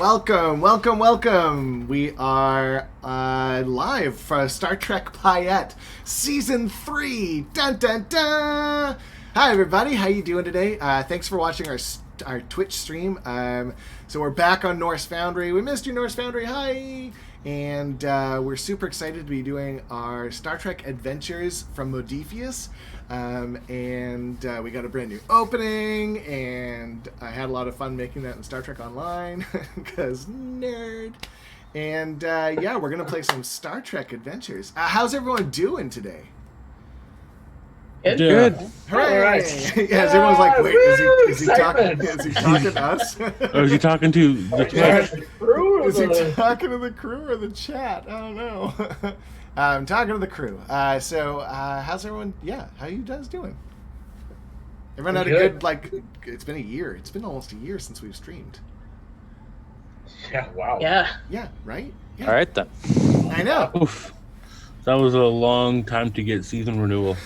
Welcome. We are live for Star Trek Payette, Season 3. Dun, dun, dun. Hi, everybody. How you doing today? Thanks for watching our Twitch stream. So we're back on Norse Foundry. We missed you, Norse Foundry. Hi. And we're super excited to be doing our Star Trek adventures from Modiphius. And we got a brand new opening, and I had a lot of fun making that in Star Trek Online, because nerd. And yeah, we're going to play some Star Trek adventures. How's everyone doing today? Good. Hooray! All right. Yes, everyone's like, wait, is he talking to us? Or is he talking to the Twitch? Is he talking to the crew or the chat? I don't know. I'm talking to the crew. So how's everyone? Yeah, how you guys doing? Everyone had a good, it's been a year. It's been almost a year since we've streamed. Yeah, wow. Yeah, right? Yeah. All right, then. I know. Oof. That was a long time to get season renewal.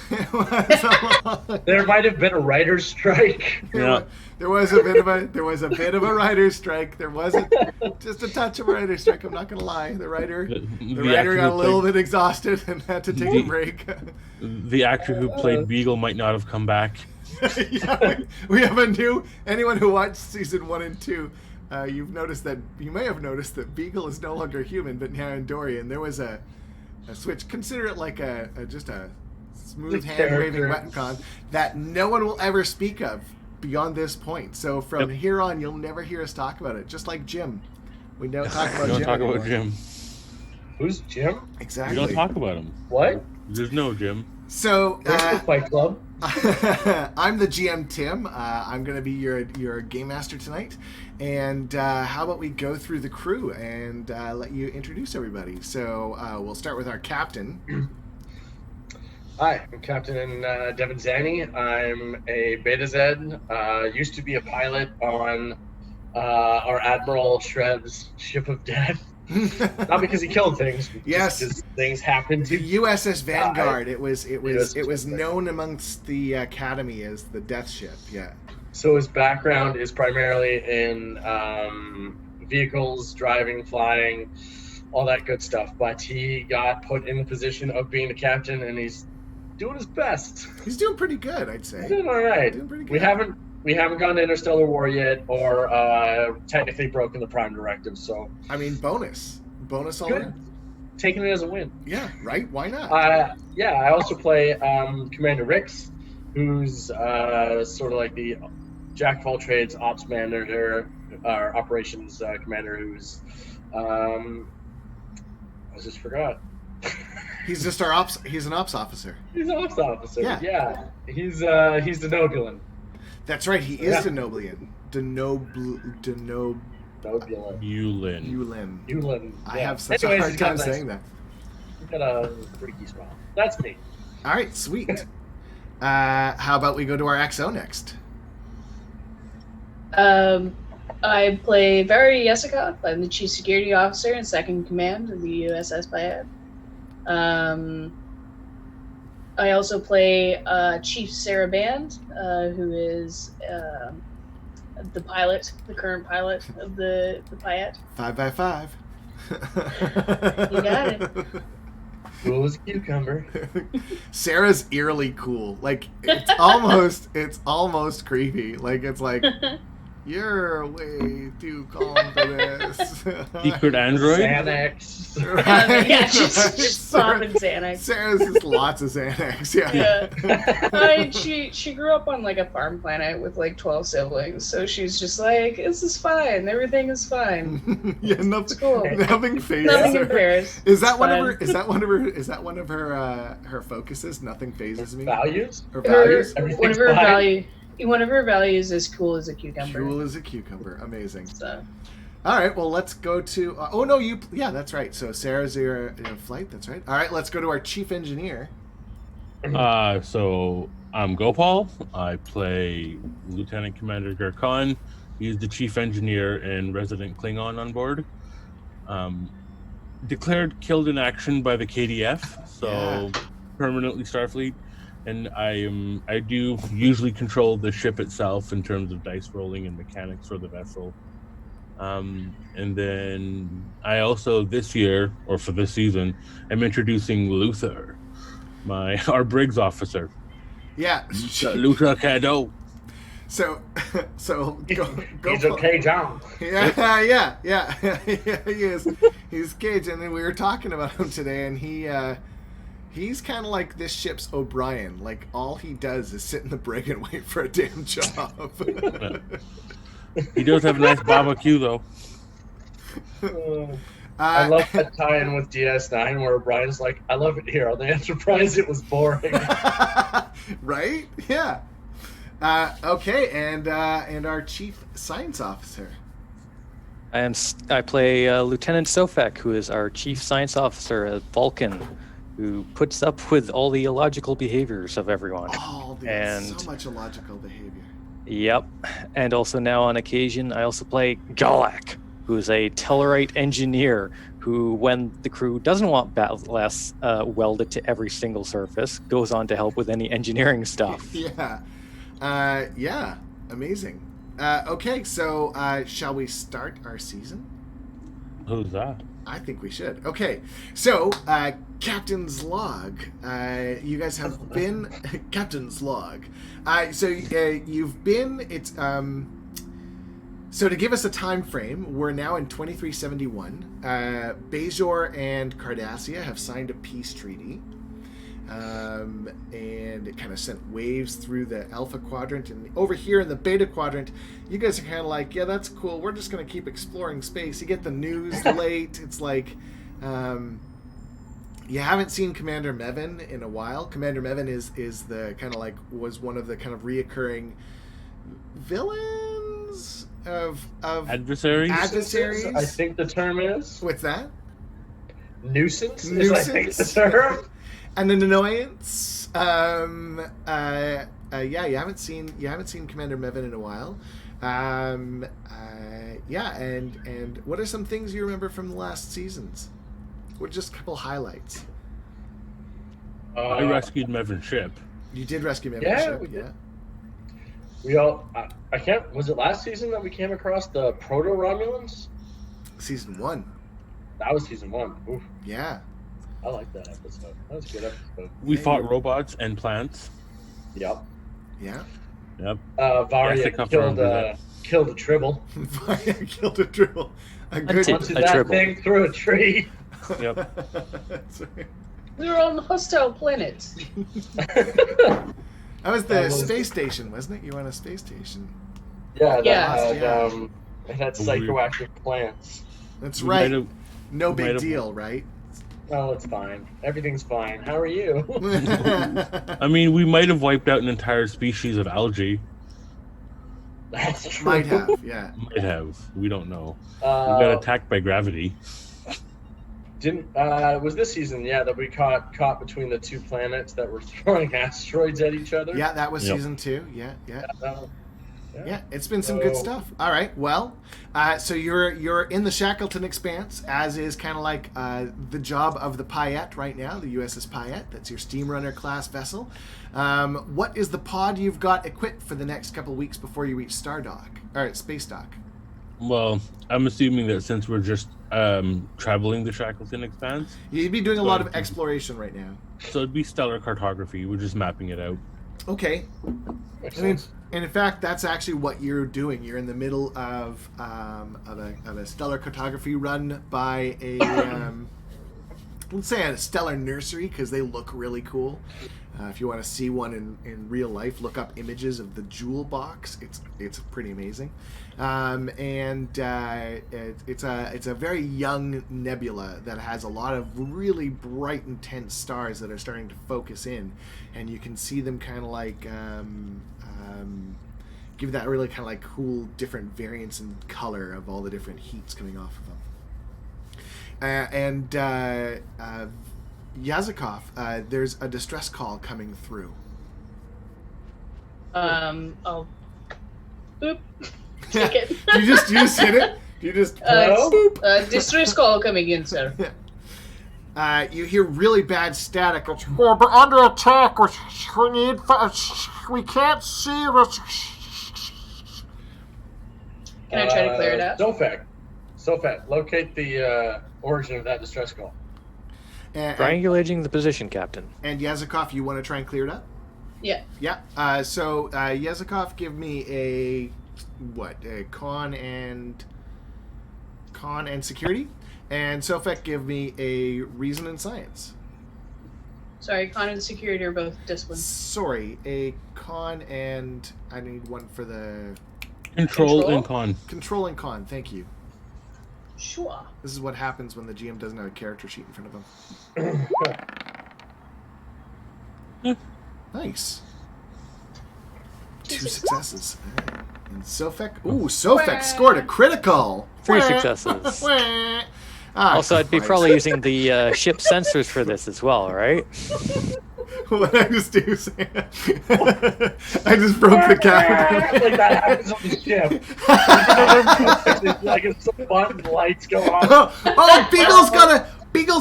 There might have been a writer's strike. Yeah. There was a bit of a writer's strike. There wasn't just a touch of a writer's strike. I'm not gonna lie. The writer got a little bit exhausted and had to take a break. The actor who played Beagle might not have come back. Yeah, we have a new. Anyone who watched season 1 and 2, you may have noticed that Beagle is no longer human, but now Andorian. There was a switch. Consider it like just a smooth hand-waving retcon that no one will ever speak of beyond this point. So from here on, you'll never hear us talk about it. Just like Jim, we don't talk about Jim. Don't talk about Jim. Who's Jim? Exactly. We don't talk about him. What? There's no Jim. So Fight Club. I'm the GM Tim. I'm going to be your game master tonight. And how about we go through the crew and let you introduce everybody. So we'll start with our captain. Hi, I'm Captain DaVinci. I'm a Beta Z. Used to be a pilot on our Admiral Shreb's ship of death. Not because he killed things. Yes, because things happened to the USS Vanguard. It was known amongst the Academy as the Death Ship. Yeah. So his background is primarily in vehicles, driving, flying, all that good stuff. But he got put in the position of being the captain, and he's doing his best. He's doing pretty good, I'd say. He's doing all right. Doing pretty good. We haven't gone to Interstellar War yet, or technically broken the Prime Directive. So I mean, bonus all good. in. Taking it as a win. Yeah, right. Why not? I also play Commander Rix, who's sort of like the jack of all trades, ops manager, or operations commander. Who's I just forgot. He's just our ops. He's an ops officer. He's an ops officer. Yeah. He's the Nobulan. That's right. He is the Noblian. Yulin. I have such a hard time saying that. He's got a freaky smile. That's me. All right, sweet. How about we go to our XO next? I play Valerie Yesikov. I'm the Chief Security Officer and Second in Command of the USS Payette. I also play Chief Sarah Band, who is the pilot, the current pilot of the Payette. 5x5. You got it. Cool as a cucumber. Sarah's eerily cool. Like it's almost creepy. Like it's like you're way too calm for this. Secret android? Xanax. Right? Yeah, she's popping Xanax. Sarah's just lots of Xanax. Yeah. I mean, she grew up on like a farm planet with like 12 siblings, so she's just like, this is fine. Everything is fine. Yeah, It's cool. nothing phases Nothing her. compares. Is that one of her focuses? Nothing phases me. Values? Her values. One of her values is cool as a cucumber. Cool as a cucumber. Amazing. So. All right, well, let's go to... yeah, that's right. So Sarah's your flight. That's right. All right, let's go to our chief engineer. So I'm Gopal. I play Lieutenant Commander Gurkhan. He's the chief engineer and resident Klingon on board. Declared killed in action by the KDF, so permanently Starfleet. And I do usually control the ship itself in terms of dice rolling and mechanics for the vessel. And then I also this year, or for this season, I'm introducing Luther, our Briggs officer. Yeah. Luther Cadeau. So go. He's okay, John. Yeah. He is. He's Cage, and then we were talking about him today, and he's kind of like this ship's O'Brien. Like, all he does is sit in the brig and wait for a damn job. He does have a nice barbecue, though. I love that tie-in with DS9 where Brian's like, I love it here. On the Enterprise, it was boring. Right? Yeah. Okay, and our chief science officer. I play Lieutenant Sofek, who is our chief science officer at Vulcan, who puts up with all the illogical behaviors of everyone. So much illogical behavior. Yep. And also now on occasion, I also play Galak, who is a Tellarite engineer who, when the crew doesn't want ballast welded to every single surface, goes on to help with any engineering stuff. Yeah. Amazing. Okay, so shall we start our season? Who's that? I think we should. Okay, so Captain's Log. You guys have been Captain's Log. So you've been. It's So to give us a time frame, we're now in 2371. Bajor and Cardassia have signed a peace treaty. And it kind of sent waves through the Alpha Quadrant. And over here in the Beta Quadrant, you guys are kind of like, yeah, that's cool. We're just going to keep exploring space. You get the news late. It's like, you haven't seen Commander Mevin in a while. Commander Mevin is the kind of like, was one of the kind of reoccurring villains of adversaries. I think the term is. What's that? Nuisance. Is I think the term. And an annoyance. Yeah, you haven't seen Commander Mevin in a while. Yeah, and what are some things you remember from the last seasons? What are just a couple highlights? I rescued Mevin's ship. You did rescue Mevin's ship, we did. yeah. We all. I can't. Was it last season that we came across the Proto Romulans? Season 1. That was season 1. Oof. Yeah. I like that episode. That was a good episode. We fought robots and plants. Yep. Yeah. Yep. Varia killed a Tribble. Varia killed a Tribble. A good Punted that thing through a tree. Yep. That's right. We were on the hostile planet. That was the space station, wasn't it? You were on a space station. Yeah. Yeah. It had psychoactive plants. That's right. No big deal, right? Oh, it's fine. Everything's fine. How are you? I mean, we might have wiped out an entire species of algae. That's true. Might have, yeah. Might have. We don't know. We got attacked by gravity. Was this season, that we caught between the two planets that were throwing asteroids at each other? Yeah, that was season 2. Yeah. Yeah, it's been some good stuff. All right, well, so you're in the Shackleton Expanse, as is kind of like the job of the Payette right now, the USS Payette. That's your Steamrunner class vessel. What is the pod you've got equipped for the next couple of weeks before you reach Space Dock? Well, I'm assuming that since we're just traveling the Shackleton Expanse, you'd be doing a lot of exploration right now. So it'd be stellar cartography. We're just mapping it out. Okay. And in fact, that's actually what you're doing. You're in the middle of a stellar cartography run by a let's say a stellar nursery, because they look really cool. If you want to see one in real life, look up images of the Jewel Box. It's pretty amazing, and it's a very young nebula that has a lot of really bright, intense stars that are starting to focus in, and you can see them kind of like give that really kind of like cool different variance in color of all the different heats coming off of them. And Yazikov, there's a distress call coming through. I'll boop. Take it. you just hit it? You just boop. Distress call coming in, sir. You hear really bad static. We're under attack. We can't see. Can I try to clear it up? Dofek, Sofet, locate the origin of that distress call. Triangulating the position, Captain. And Yazikov, you want to try and clear it up? Yeah. Yeah. So Yazikov, give me a con and security, and Sofek, give me a reason and science. Sorry, con and security are both discipline. Sorry, a con and I need one for the Control and con. control and con. Thank you. Sure. This is what happens when the GM doesn't have a character sheet in front of him. Nice. 2 successes. And Sofek. Ooh, Sofek scored a critical. 3 successes. Also, I'd be probably using the ship sensors for this as well, right? What did I just do, Sam? I just broke the camera. Like that happens on the ship. Like it's some button, the lights go on. Oh, Beagle's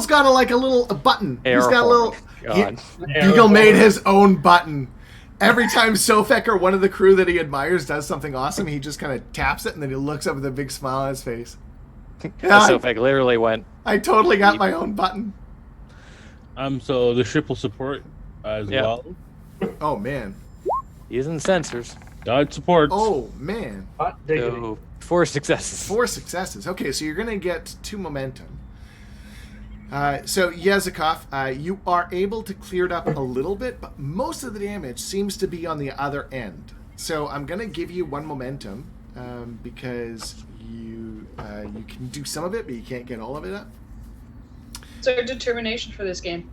got a little button. He's got a little. Beagle made his own button. Every time Sofek or one of the crew that he admires does something awesome, he just kind of taps it and then he looks up with a big smile on his face. Sofek literally went. I totally got my own button. So the ship will support as well. Oh man. Using sensors. It supports. Oh man. So 4 successes. 4 successes. Okay, so you're gonna get 2 momentum. So Yazikov, you are able to clear it up a little bit, but most of the damage seems to be on the other end. So I'm gonna give you 1 momentum because you can do some of it, but you can't get all of it up. It's our determination for this game.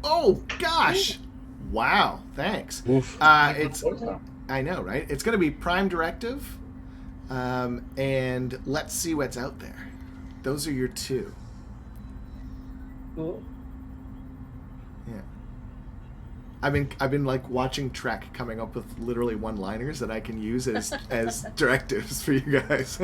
Oh gosh! Wow, thanks. It's I know, right? It's going to be Prime Directive, and let's see what's out there. Those are your 2. Cool. Yeah. I've been like watching Trek, coming up with literally one-liners that I can use as directives for you guys.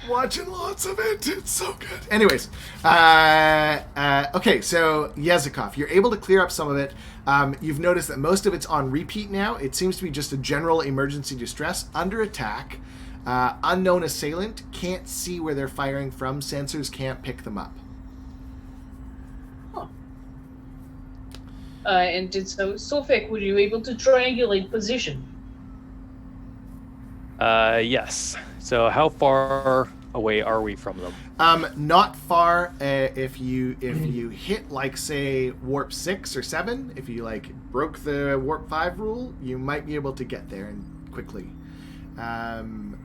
Watching lots of it. It's so good. Anyways, okay, so Yazikov, you're able to clear up some of it. You've noticed that most of it's on repeat now. It seems to be just a general emergency distress, under attack, unknown assailant, can't see where they're firing from, sensors can't pick them up. Huh. And did Sofek, were you able to triangulate position? Yes. So how far away are we from them? Not far. If you hit like say warp 6 or 7, if you like broke the warp 5 rule, you might be able to get there and quickly. And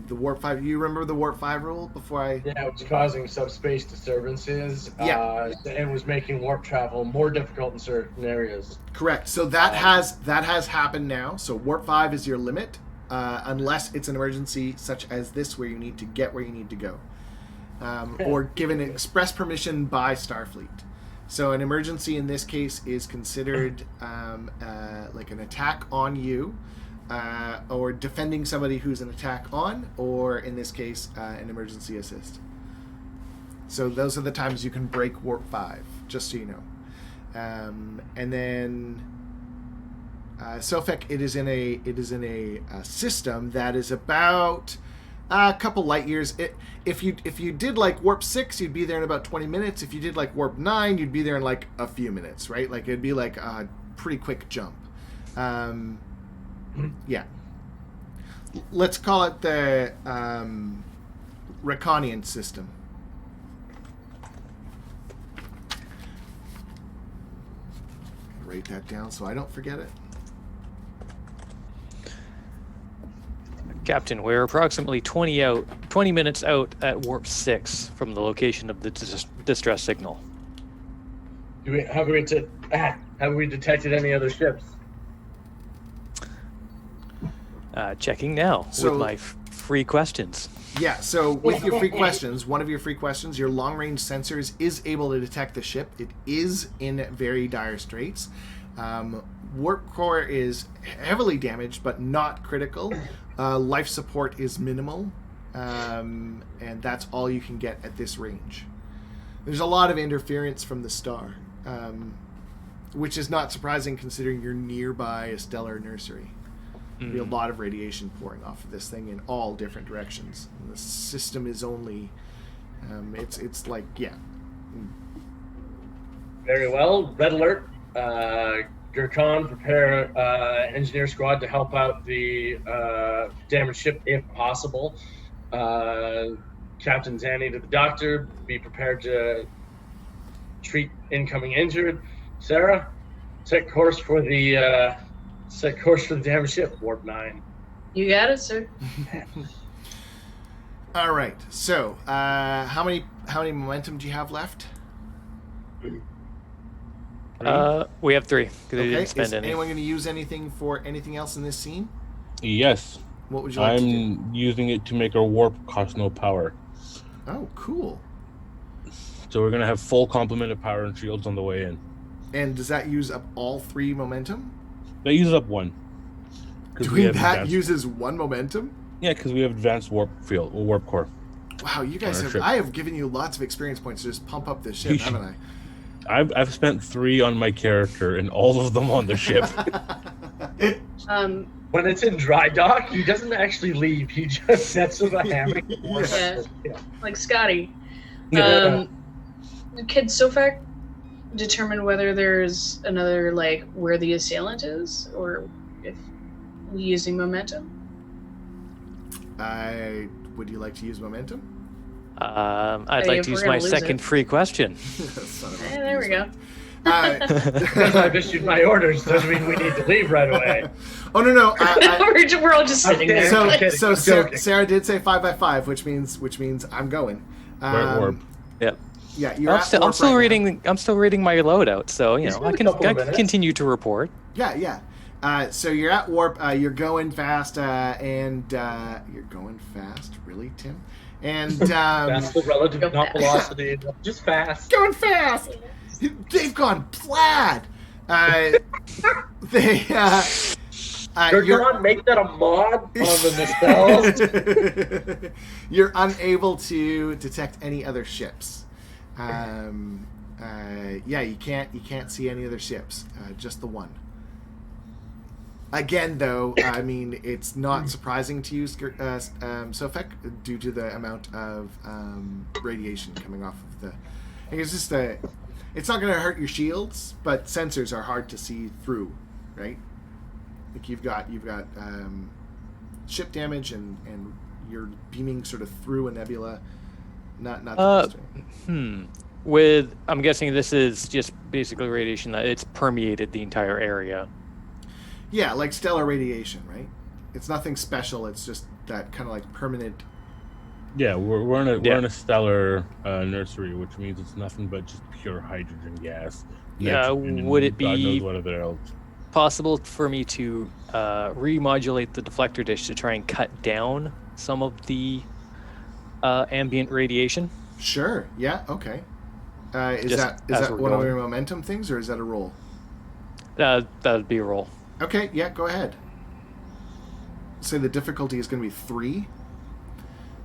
the warp 5. You remember the warp 5 rule before I? Yeah, it was causing subspace disturbances. Yeah. And was making warp travel more difficult in certain areas. Correct. So that has happened now. So warp 5 is your limit. Unless it's an emergency such as this where you need to get where you need to go. Or given express permission by Starfleet. So an emergency in this case is considered like an attack on you, or defending somebody who's an attack on, or in this case, an emergency assist. So those are the times you can break warp 5, just so you know. And then... Sofek, it is in a system that is about a couple light years. If you did like warp 6, you'd be there in about 20 minutes. If you did like warp 9, you'd be there in like a few minutes, right? Like it'd be like a pretty quick jump. Yeah. Let's call it the Reconian system. Write that down so I don't forget it. Captain, we're approximately 20 minutes out at warp 6 from the location of the distress signal. Have we detected any other ships? Checking now with my free questions. Yeah, so with your free questions, one of your free questions, your long-range sensors is able to detect the ship. It is in very dire straits. Warp core is heavily damaged, but not critical. Life support is minimal, and that's all you can get at this range. There's a lot of interference from the star, which is not surprising considering you're nearby a stellar nursery. There'll be a lot of radiation pouring off of this thing in all different directions. And the system is only, it's like, yeah. Very well. Red alert. Gurkhan, prepare engineer squad to help out the damaged ship if possible. Captain Zanny to the doctor. Be prepared to treat incoming injured. Sarah, set course for the damaged ship. Warp 9. You got it, sir. All right. So, how many momentum do you have left? We have 3 because we Okay. didn't spend Is any. anyone going to use anything for anything else in this scene? Yes. What would you like to do? I'm using it to make our warp cost no power. Oh, cool. So we're going to have full complement of power and shields on the way in. And does that use up all 3 momentum? That uses up 1. 'Cause we Doing have that advanced- uses 1 momentum? Yeah, because we have advanced warp core. Wow, you guys On our have. ship. I have given you lots of experience points to just pump up this ship, haven't I? I've spent 3 on my character and all of them on the ship. When it's in dry dock, he doesn't actually leave. He just sets with a hammock. Yeah. Like Scotty. Yeah. Could Sofak determine whether there's another, like, where the assailant is, or if we're using momentum? Would you like to use momentum? I'd Hey, like if to we're use gonna my lose second it. free question. Son of a- There we go. Because I've issued my orders doesn't mean we need to leave right away. Oh no! We're all just sitting there. So, I'm kidding, so I'm Sarah, joking. Sarah did say 5x5, which means I'm going. We're at warp. Yep. Yeah, you're I'm at still, warp I'm still right reading. I'm still reading my loadout, so Just I a can couple of minutes. continue to report. now. Yeah. So you're at warp. You're going fast, and you're going fast, really, Tim? And That's the relative, Go not fast. velocity, just fast. going fast. They've gone plaid. They. Gurkhan, make that a mod on the nacelles. You're unable to detect any other ships. You can't see any other ships. Just the one. Again, though, I mean, it's not surprising to you, Sofek, due to the amount of radiation coming off of the. It's just it's not going to hurt your shields, but sensors are hard to see through, right? Like you've got ship damage and you're beaming sort of through a nebula. Not the best way. I'm guessing this is just basically radiation that it's permeated the entire area. Yeah, like stellar radiation, right? It's nothing special. It's just that kind of like permanent. Yeah, we're in a stellar nursery, which means it's nothing but just pure hydrogen gas. Yeah, Nitrogen, and would it God be- knows what other else. Possible for me to remodulate the deflector dish to try and cut down some of the ambient radiation? Sure. Yeah. Okay. Is Just that as we're one of going. your momentum things, or is that a roll? That would be a roll. Okay. Yeah. Go ahead. Say the difficulty is going to be 3.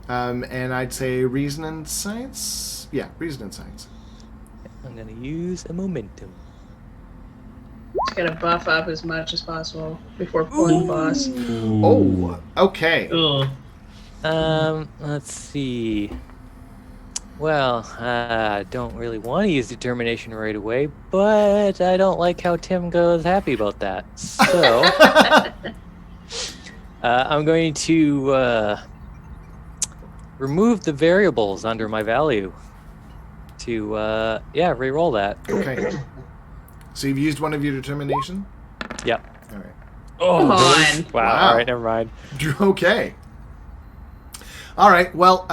And I'd say reason and science. Yeah, reason and science. I'm going to use a momentum. Just gotta buff up as much as possible before pulling the boss. Oh. Okay. Let's see. Well, I don't really want to use determination right away, but I don't like how Tim goes happy about that. So, I'm going to remove the variables under my value to, re-roll that. Okay. So you've used one of your determination. Yep. All right. Come on. Wow. Wow. All right, never mind. Okay. All right. Well,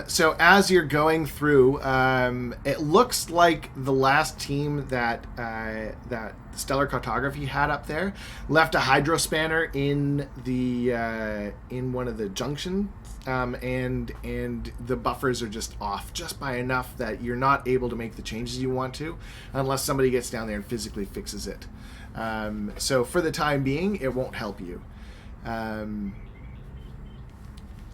so as you're going through, it looks like the last team that Stellar Cartography had up there left a hydrospanner in the in one of the junctions, and the buffers are just off just by enough that you're not able to make the changes you want to, unless somebody gets down there and physically fixes it. So for the time being, it won't help you.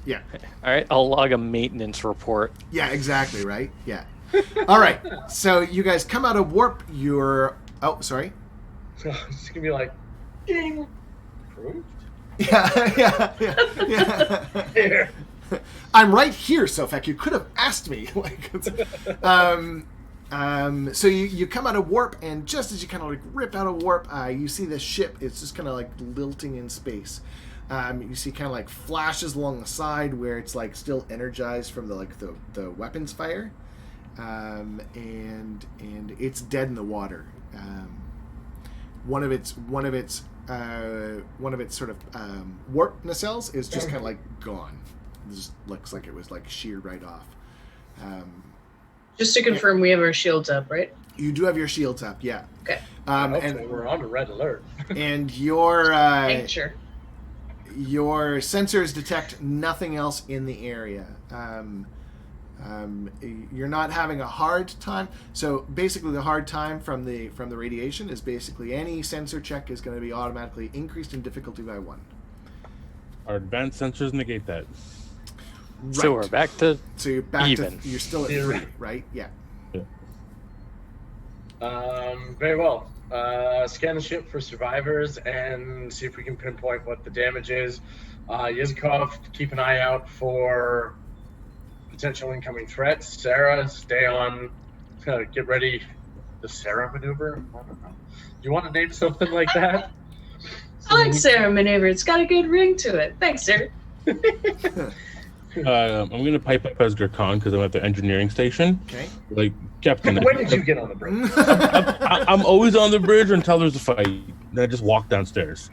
Yeah. All right, I'll log a maintenance report. Yeah, exactly, right? Yeah. All right. So you guys come out of warp. You're... Oh, sorry. So it's gonna be like, ding, approved. Here. I'm right here, Sofek. You could have asked me. So you come out of warp, and just as you kind of like rip out of warp, you see this ship. It's just kind of like lilting in space. You see kind of like flashes along the side where it's like still energized from the weapons fire, and it's dead in the water. One of its sort of warp nacelles is just kind of like gone. It just looks like it was like sheared right off. Just to confirm, we have our shields up, right? You do have your shields up, yeah. Okay. And We're on to red alert. and your Making sure. your sensors detect nothing else in the area. You're not having a hard time. So basically, the hard time from the radiation is basically any sensor check is going to be automatically increased in difficulty by 1. Our advanced sensors negate that. Right. So we're back to So you're back even. to you're still at 3, right? Yeah. Very well. Scan the ship for survivors and see if we can pinpoint what the damage is. Yizikov, keep an eye out for potential incoming threats. Sarah, stay on. Get ready. The Sarah maneuver? I don't know. Do you want to name something like that? I like Sarah Maneuver. It's got a good ring to it. Thanks, Sarah. I'm going to pipe up as Gurkhan because I'm at the engineering station. Okay. Like, Captain. When did you get on the bridge? I'm always on the bridge until there's a fight. Then I just walk downstairs.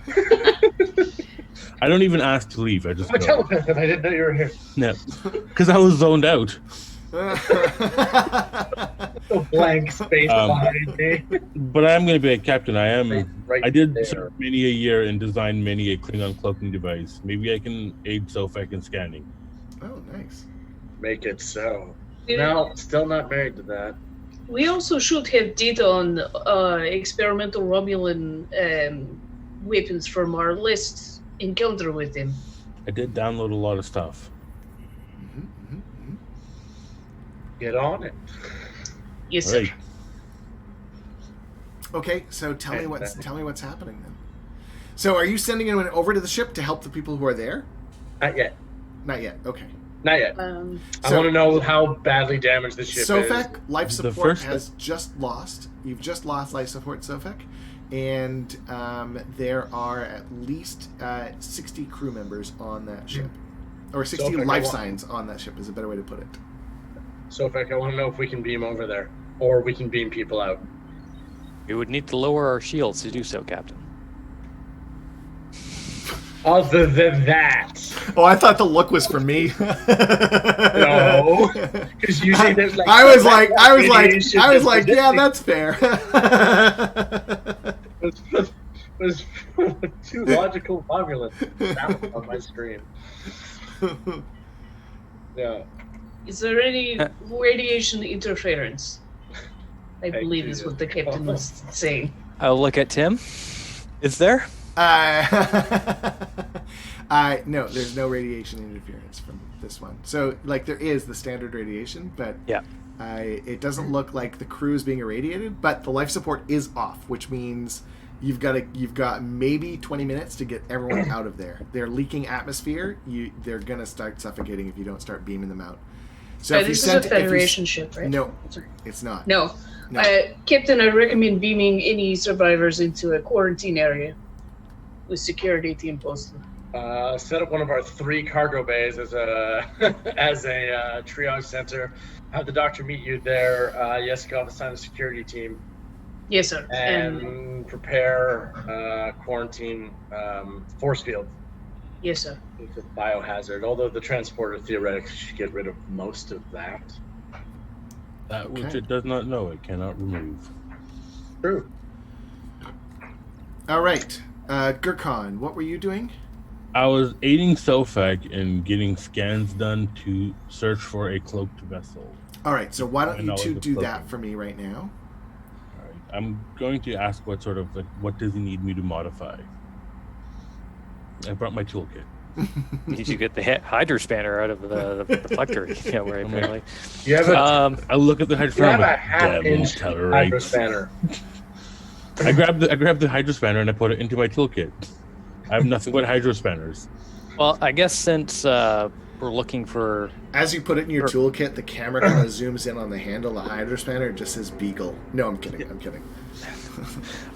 I don't even ask to leave. I just I'm a go. telepath and I didn't know you were here. Yeah, because I was zoned out. A blank space behind me. But I am going to be a captain. I am. Right I did there. serve many a year and designed many a Klingon cloaking device. Maybe I can aid Sofek in scanning. Oh, nice. Make it so. We- No, still not married to that. We also should have data on experimental Romulan weapons from our last encounter with them. I did download a lot of stuff. Get on it. Yes, sir. Right. Okay, so tell me what's happening then. So are you sending anyone over to the ship to help the people who are there? Not yet. Not yet. Okay. Not yet. So- I want to know how badly damaged the ship is. Sofek, life The support first- has just lost. You've just lost life support, Sofek. And there are at least 60 crew members on that ship. Or 60 Sofek, life I want- signs on that ship is a better way to put it. Sofek, I want to know if we can beam over there. Or we can beam people out. We would need to lower our shields to do so, Captain. Other than that. Oh, I thought the look was for me. No. Because usually there's like... I was like, radiation yeah, that's fair. was two logical formulas out on my screen. Yeah. Is there any radiation interference? I believe is what the captain was saying. I'll look at Tim. Is there? No, there's no radiation interference from this one. So, like, there is the standard radiation, but Yeah. it doesn't look like the crew is being irradiated. But the life support is off, which means you've got maybe 20 minutes to get everyone out of there. They're leaking atmosphere. They're gonna start suffocating if you don't start beaming them out. So if you This is a sent, Federation ship, right? no, Sorry. it's not. No. No. Captain, I recommend beaming any survivors into a quarantine area with security team posted. Set up one of our 3 cargo bays as a as a triage center. Have the doctor meet you there. Yeskov, assign a security team. Yes, sir. And prepare quarantine force field. Yes, sir. It's a biohazard, although the transporter theoretically should get rid of most of that. That which Okay. it does not know, it cannot remove. True. All right, Gurkhan, what were you doing? I was aiding Sofek in getting scans done to search for a cloaked vessel. All right, so why don't I you know two it's do broken. that for me right now? All right. I'm going to ask what sort of what does he need me to modify. I brought my toolkit. Did you get the hydro spanner out of the deflector? Yeah, where apparently. You have a, I look at the you have hydrospanner. a half-inch hydro spanner. I grabbed the hydrospanner and I put it into my toolkit. I have nothing but hydro spanners. Well, I guess since we're looking for... As you put it in your toolkit, the camera kind of zooms in on the handle, the hydro spanner, it just says Beagle. No, I'm kidding. I'm kidding.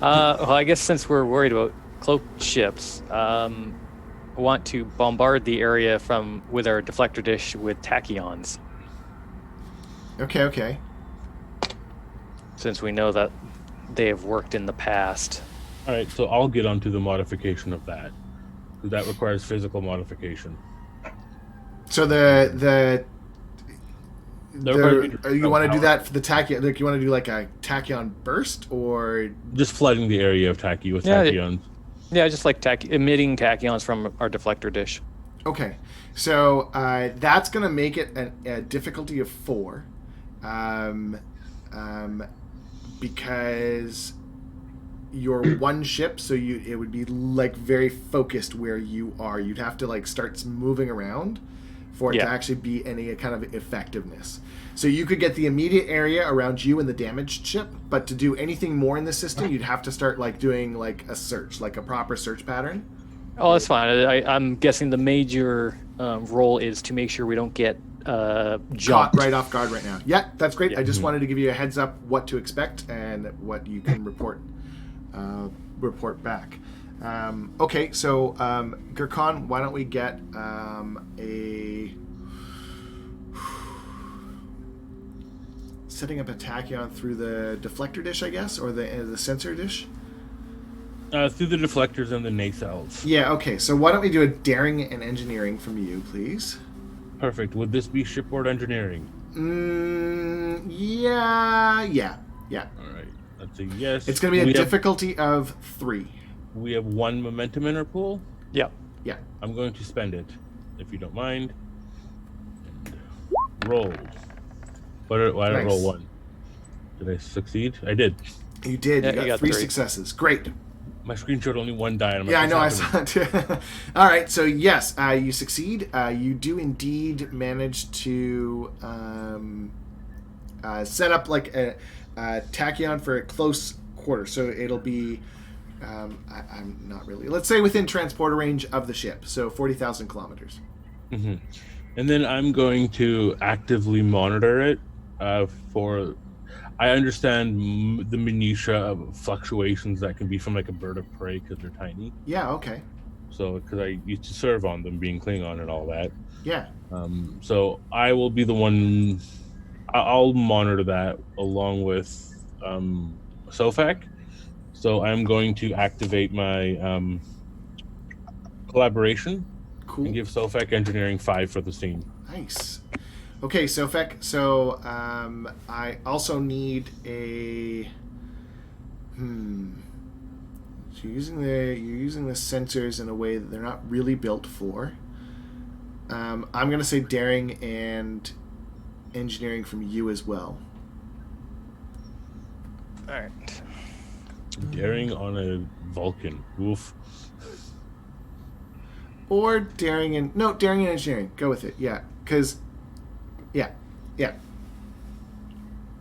well, I guess since we're worried about cloaked ships, I want to bombard the area with our deflector dish with tachyons. Okay. Since we know that they have worked in the past. All right, so I'll get onto the modification of that, because that requires physical modification. So you want to do that for the tachyon? Like, you want to do like a tachyon burst, or just flooding the area of tachy with tachyons? Yeah, just like emitting tachyons from our deflector dish. Okay, so that's going to make it a difficulty of 4, because you're one ship, so it would be like very focused where you are. You'd have to like start moving around for it to actually be any kind of effectiveness. So you could get the immediate area around you and the damaged ship, but to do anything more in the system, you'd have to start like doing like a search, like a proper search pattern. Oh, that's fine. I'm guessing the major role is to make sure we don't get jumped. Caught right off guard right now. Yeah, that's great. Yeah. I just wanted to give you a heads up what to expect and what you can report back. Okay, so Gurkhan, why don't we get setting up a tachyon through the deflector dish, I guess, or the sensor dish? Through the deflectors and the nacelles. Yeah, okay. So why don't we do a daring and engineering from you, please? Perfect. Would this be shipboard engineering? Yeah. All right. That's a yes. It's going to be a difficulty of 3. We have 1 momentum in our pool. Yeah. I'm going to spend it, if you don't mind. And roll. Why did I roll 1? Did I succeed? I did. You did. Yeah, you got 3 successes. Great. My screen showed only 1 die. Yeah, I know. I saw it too. All right. So yes, you succeed. You do indeed manage to set up like a tachyon for a close quarter. So it'll be, I'm not really. Let's say within transporter range of the ship. So 40,000 kilometers. Mm-hmm. And then I'm going to actively monitor it for. I understand the minutia of fluctuations that can be from like a bird of prey because they're tiny. Yeah. Okay. So because I used to serve on them, being Klingon and all that. Yeah. So I will be the one. I'll monitor that along with Sofak. So I'm going to activate my collaboration. Cool. And give Sofak engineering 5 for the scene. Nice. Okay, Sofak. So I also need a. So you're using the sensors in a way that they're not really built for. I'm going to say daring and engineering from you as well. All right. Daring on a Vulcan. Oof. Or daring and engineering. Go with it. Yeah, because yeah.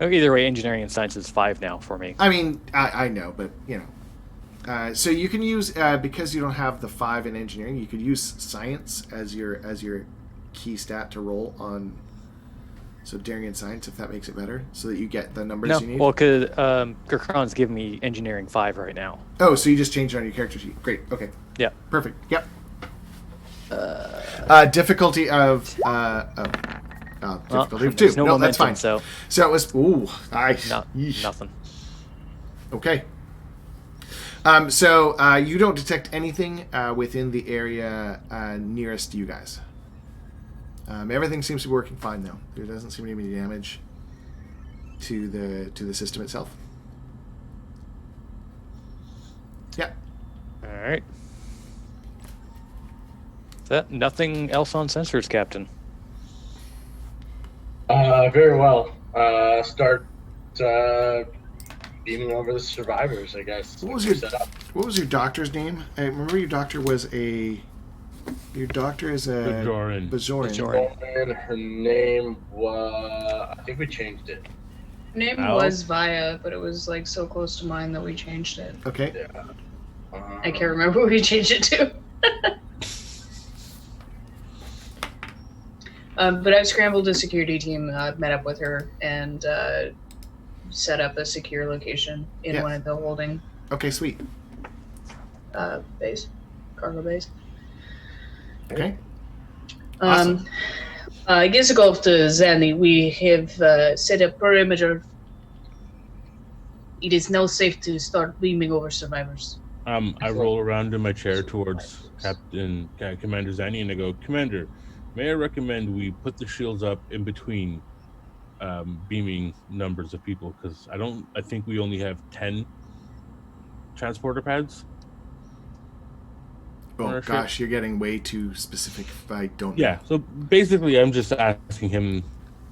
Oh, either way, engineering and science is 5 now for me. I mean, I know, but you know. So you can use because you don't have the 5 in engineering, you could use science as your key stat to roll on. So daring and science, if that makes it better, so that you get the numbers you need. Well, because Gurkhan's giving me engineering 5 right now. Oh, so you just changed it on your character sheet. Great. Okay. Yeah. Perfect. Yep. Difficulty of difficulty of 2. No momentum, that's fine. So it was nothing. Okay. So you don't detect anything within the area nearest you guys. Everything seems to be working fine now. There doesn't seem to be any damage to the system itself. Yeah. All right. Is that nothing else on sensors, Captain? Very well. Start beaming over the survivors, I guess. What was your doctor's name? I remember your doctor is a Bajoran. Her name was, I think we changed it. Her name was Via, but it was like so close to mine that we changed it. Okay. Yeah. I can't remember what we changed it to. But I've scrambled a security team, met up with her, and set up a secure location in one of the holding Okay, sweet. bays, cargo bays. Okay. Awesome. I guess to go off to Zanny, we have set a perimeter. It is now safe to start beaming over survivors. I roll around in my chair towards Commander Zanny, and I go, Commander, may I recommend we put the shields up in between beaming numbers of people, because I think we only have 10 transporter pads. Oh gosh, you're getting way too specific. If I don't. Yeah. So basically, I'm just asking him.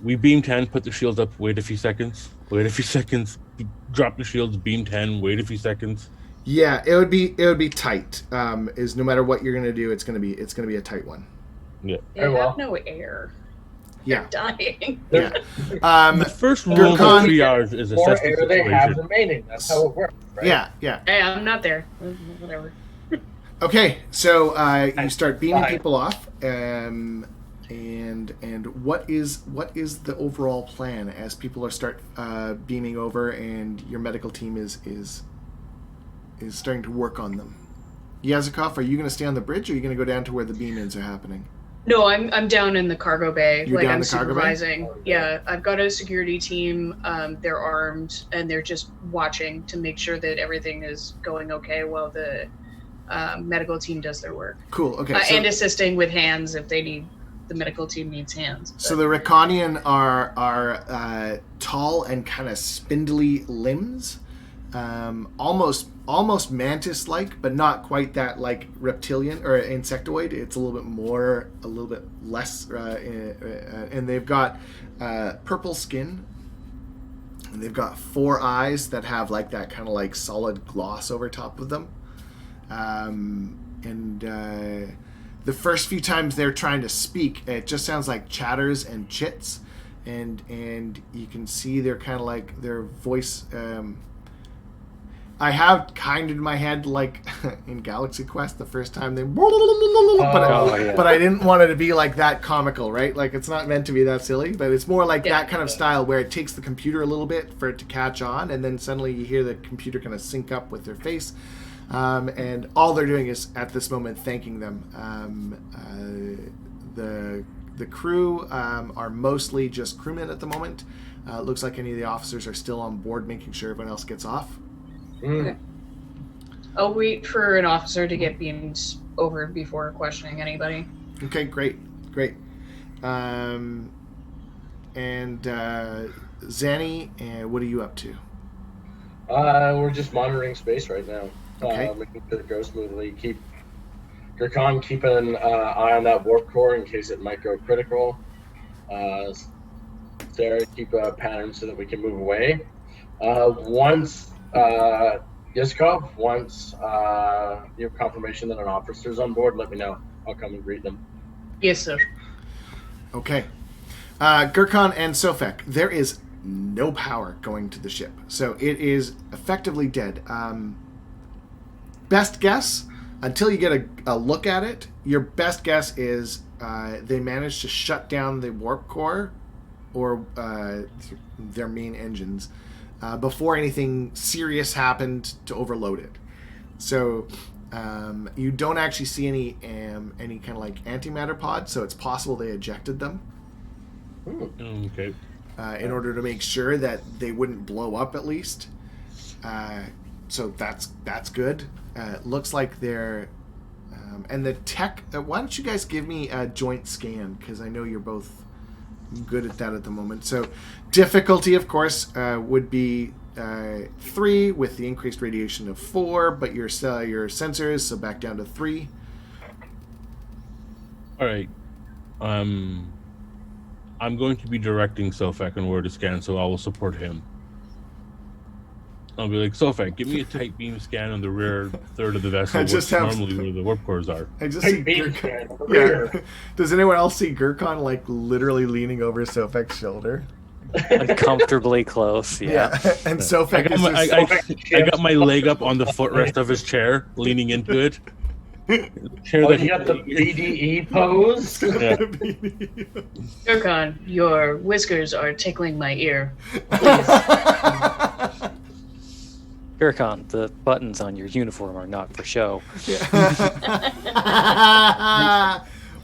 We beam 10, put the shields up, wait a few seconds, drop the shields, beam 10, wait a few seconds. Yeah, it would be tight. Is no matter what you're gonna do, it's gonna be a tight one. Yeah. They have no air. Yeah. They're dying. Yeah. The first rule of 3 hours is assess the air they have situation. remaining. That's how it works. Right? Yeah. Hey, I'm not there. Whatever. Okay, so you start beaming people off, and what is the overall plan as people start beaming over, and your medical team is starting to work on them? Yazikov, are you going to stay on the bridge, or are you going to go down to where the beam-ins are happening? No, I'm down in the cargo bay. You're like down I'm the cargo bay? supervising. Yeah, I've got a security team. They're armed, and they're just watching to make sure that everything is going okay while the medical team does their work. Cool. Okay. And assisting with hands if the medical team needs hands. But. So the Riconian are tall and kind of spindly limbs, almost mantis-like, but not quite that like reptilian or insectoid. It's a little bit less, and they've got purple skin. And they've got 4 eyes that have like that kind of like solid gloss over top of them. The first few times they're trying to speak, it just sounds like chatters and chits, and you can see they're kind of like their voice. I have kind of in my head like in Galaxy Quest the first time they, but I didn't want it to be like that comical, right? Like it's not meant to be that silly, but it's more like that kind of style where it takes the computer a little bit for it to catch on, and then suddenly you hear the computer kind of sync up with their face. And all they're doing is at this moment thanking them. The crew are mostly just crewmen at the moment. Looks like any of the officers are still on board, making sure everyone else gets off. Okay. I'll wait for an officer to get beamed over before questioning anybody. Okay, great. And Zanny, what are you up to? We're just monitoring space right now. Okay. Making sure it goes smoothly. Keep an eye on that warp core in case it might go critical. Sarah, keep a pattern so that we can move away. Once Yiskov, once you have confirmation that an officer's on board, let me know. I'll come and greet them. Yes, sir. Okay. Gurkhan and Sofek, there is no power going to the ship, so it is effectively dead. Best guess, until you get a look at it, your best guess is they managed to shut down the warp core or their main engines before anything serious happened to overload it. So you don't actually see any kind of like antimatter pods, so it's possible they ejected them. Okay. In order to make sure that they wouldn't blow up at least. So that's good. Looks like they're... and the tech... why don't you guys give me a joint scan? Because I know you're both good at that at the moment. So difficulty, of course, would be 3 with the increased radiation of 4, but your sensors, so back down to 3. All right. I'm going to be directing Sofek on where to scan, so I will support him. I'll be like, Sofek, give me a tight beam scan on the rear third of the vessel, which normally where the warp cores are. I just see Gurkhan. Yeah. Does anyone else see Gurkhan like literally leaning over Sofek's shoulder? Uncomfortably close. Yeah. And Sofek is just... I got my leg up on the footrest of his chair, leaning into it. Chair Oh, that you got the BDE pose? Yeah. Durkan, your whiskers are tickling my ear. Gurkhan, the buttons on your uniform are not for show.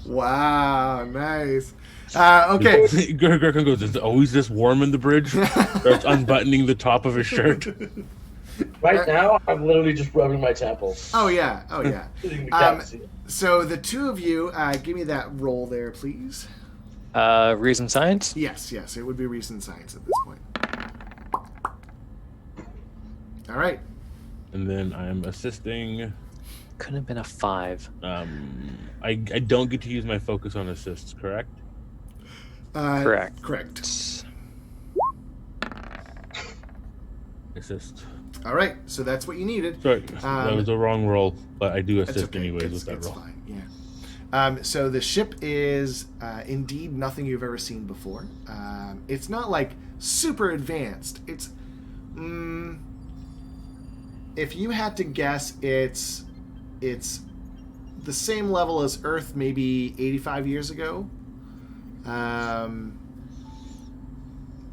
Wow, nice. Okay. Gurkhan goes, "Is it always this warm in the bridge?" Starts unbuttoning the top of his shirt. Right now, I'm literally just rubbing my temples. Oh yeah. Oh yeah. Sitting the cats here. So the two of you, give me that roll there, please. Reason science? Yes, it would be reason science at this point. All right. And then I'm assisting. Couldn't have been a 5. I don't get to use my focus on assists, correct? Correct. Assist. All right. So that's what you needed. Sorry, that was the wrong roll, but I do assist okay. anyways with that it's roll. fine. Yeah. So the ship is indeed nothing you've ever seen before. It's not like super advanced. It's if you had to guess, it's the same level as Earth maybe 85 years ago.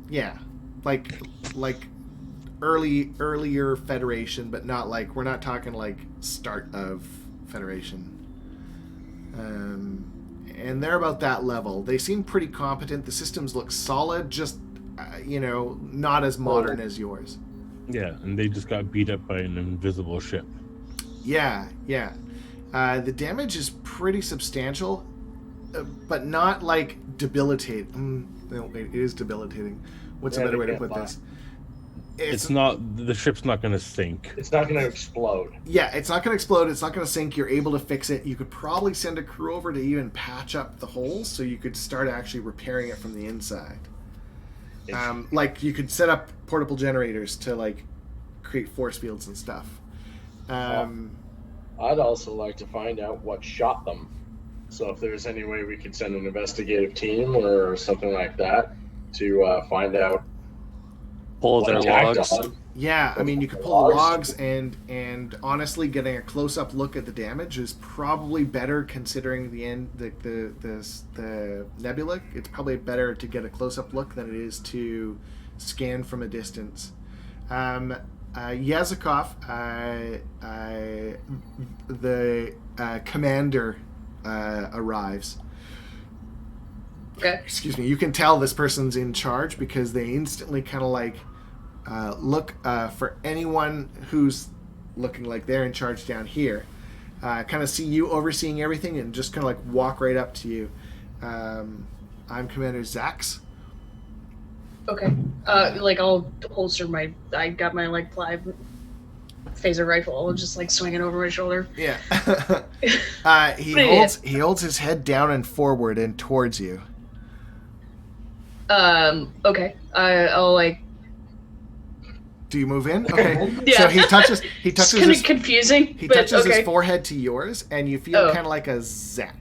Yeah, like earlier Federation, but not like, we're not talking like start of Federation. And they're about that level. They seem pretty competent. The systems look solid, just not as modern as yours. Yeah, and they just got beat up by an invisible ship. Yeah. The damage is pretty substantial, but not like debilitating. No, wait, it is debilitating. What's a better way to put this? It's not. The ship's not going to sink. It's not going to explode. Yeah, it's not going to explode. It's not going to sink. You're able to fix it. You could probably send a crew over to even patch up the holes, so you could start actually repairing it from the inside. Like you could set up portable generators to like create force fields and stuff. I'd also like to find out what shot them. So if there's any way we could send an investigative team or something like that to find out. Pull their logs. Yeah, I mean, you could pull the logs, and honestly, getting a close-up look at the damage is probably better considering the nebula. It's probably better to get a close-up look than it is to scan from a distance. Yazikov, the commander, arrives. Okay. Excuse me. You can tell this person's in charge because they instantly kind of like look for anyone who's looking like they're in charge down here. Kind of see you overseeing everything and just kind of like walk right up to you. I'm Commander Zax. Okay. Like I'll holster I got my like phaser rifle. I'll just like swing it over my shoulder. Yeah. He holds his head down and forward and towards you. Okay. I'll like. Do you move in? Okay. Yeah. So he touches. It's kind of confusing. He touches his forehead to yours, and you feel kind of like a zap.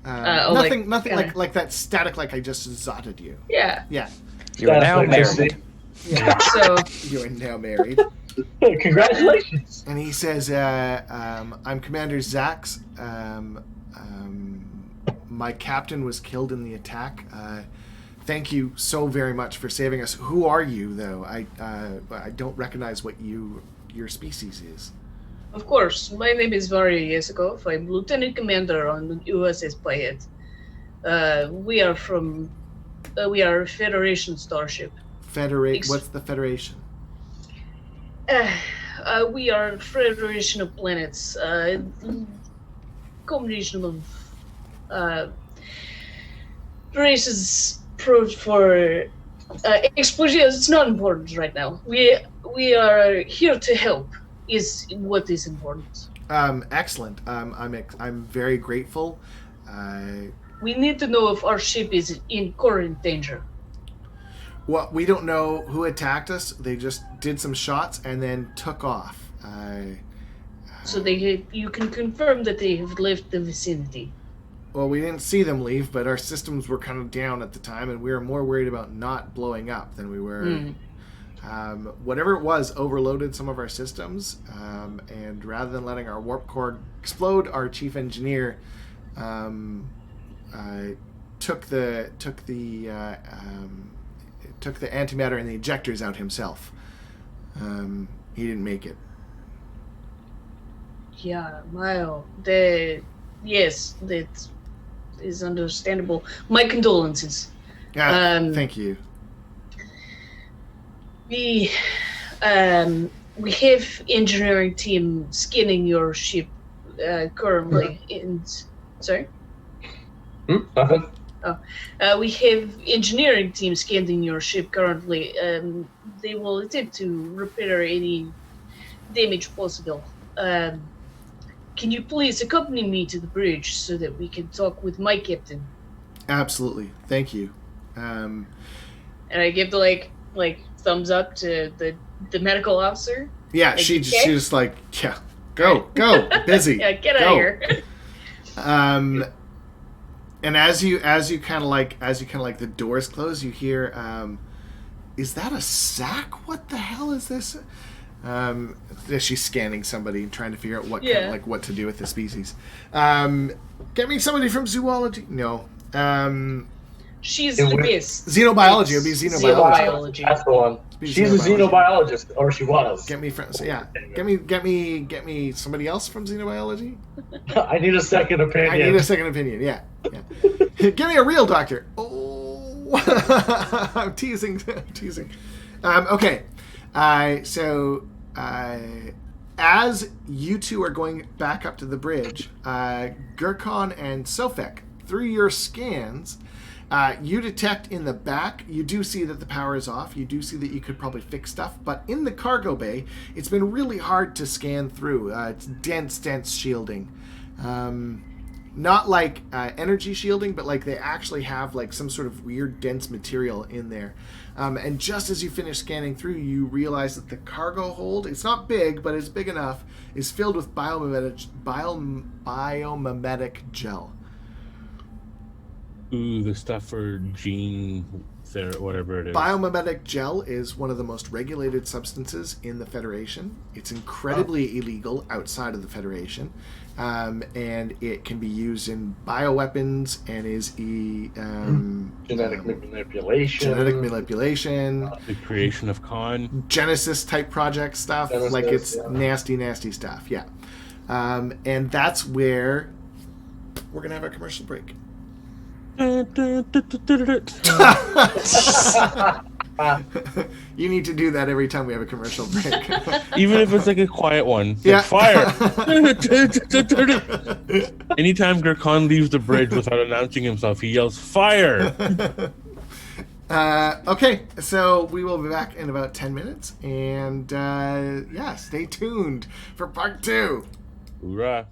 Nothing like that static like I just zotted you. Yeah. Yeah. You are now married. Yeah. So you are now married. Congratulations. And he says, I'm Commander Zax. My captain was killed in the attack. Thank you so very much for saving us. Who are you, though? I don't recognize what your species is. Of course, my name is Varya Yesikov. I'm Lieutenant Commander on the USS Payette. We are a Federation starship. What's the Federation? We are a Federation of planets. Combination of races proved for explosions. It's not important right now. We are here to help. Is what is important. Excellent. I'm very grateful. We need to know if our ship is in current danger. Well, we don't know who attacked us. They just did some shots and then took off. So you can confirm that they have left the vicinity. well, we didn't see them leave, but our systems were kind of down at the time, and we were more worried about not blowing up than we were. Whatever it was overloaded some of our systems, and rather than letting our warp core explode, our chief engineer took the antimatter and the ejectors out himself. He didn't make it. Yeah, well, yes, that is understandable. My condolences. Thank you. We have engineering team scanning your ship currently. Sorry. Nothing. We have engineering team scanning your ship currently. They will attempt to repair any damage possible. Can you please accompany me to the bridge so that we can talk with my captain? Absolutely. Thank you. And I give the like thumbs up to the medical officer. Yeah, like, she just like, yeah, go, busy. Yeah, get out of here. And as you kind of like the doors close, you hear, is that a sack? What the hell is this? She's scanning somebody and trying to figure out what kind of, like what to do with the species. Get me somebody from zoology. No. She's the best. Xenobiology. It would be xenobiology. That's the one. She's a xenobiologist, or she was. Get me friends. Yeah. Get me somebody else from xenobiology. I need a second opinion. Yeah. Give me a real doctor. Oh, I'm teasing. Okay. So as you two are going back up to the bridge, Gurkhan and Sofek, through your scans, you detect in the back, you do see that the power is off. You do see that you could probably fix stuff. But in the cargo bay, it's been really hard to scan through. It's dense shielding. Not like energy shielding, but like they actually have like some sort of weird dense material in there. And just as you finish scanning through, you realize that the cargo hold, it's not big, but it's big enough, is filled with biomimetic gel. Ooh, the stuff for gene whatever it is. Biomimetic gel is one of the most regulated substances in the Federation. It's incredibly illegal outside of the Federation. And it can be used in bioweapons and is genetic manipulation, the creation of con, Genesis type project stuff. It's nasty stuff. Yeah. And that's where we're gonna have our commercial break. You need to do that every time we have a commercial break. Even if it's like a quiet one. Yeah. Like, fire! Anytime Gurkhan leaves the bridge without announcing himself, he yells, fire! Okay, so we will be back in about 10 minutes. And stay tuned for part 2. Hoorah.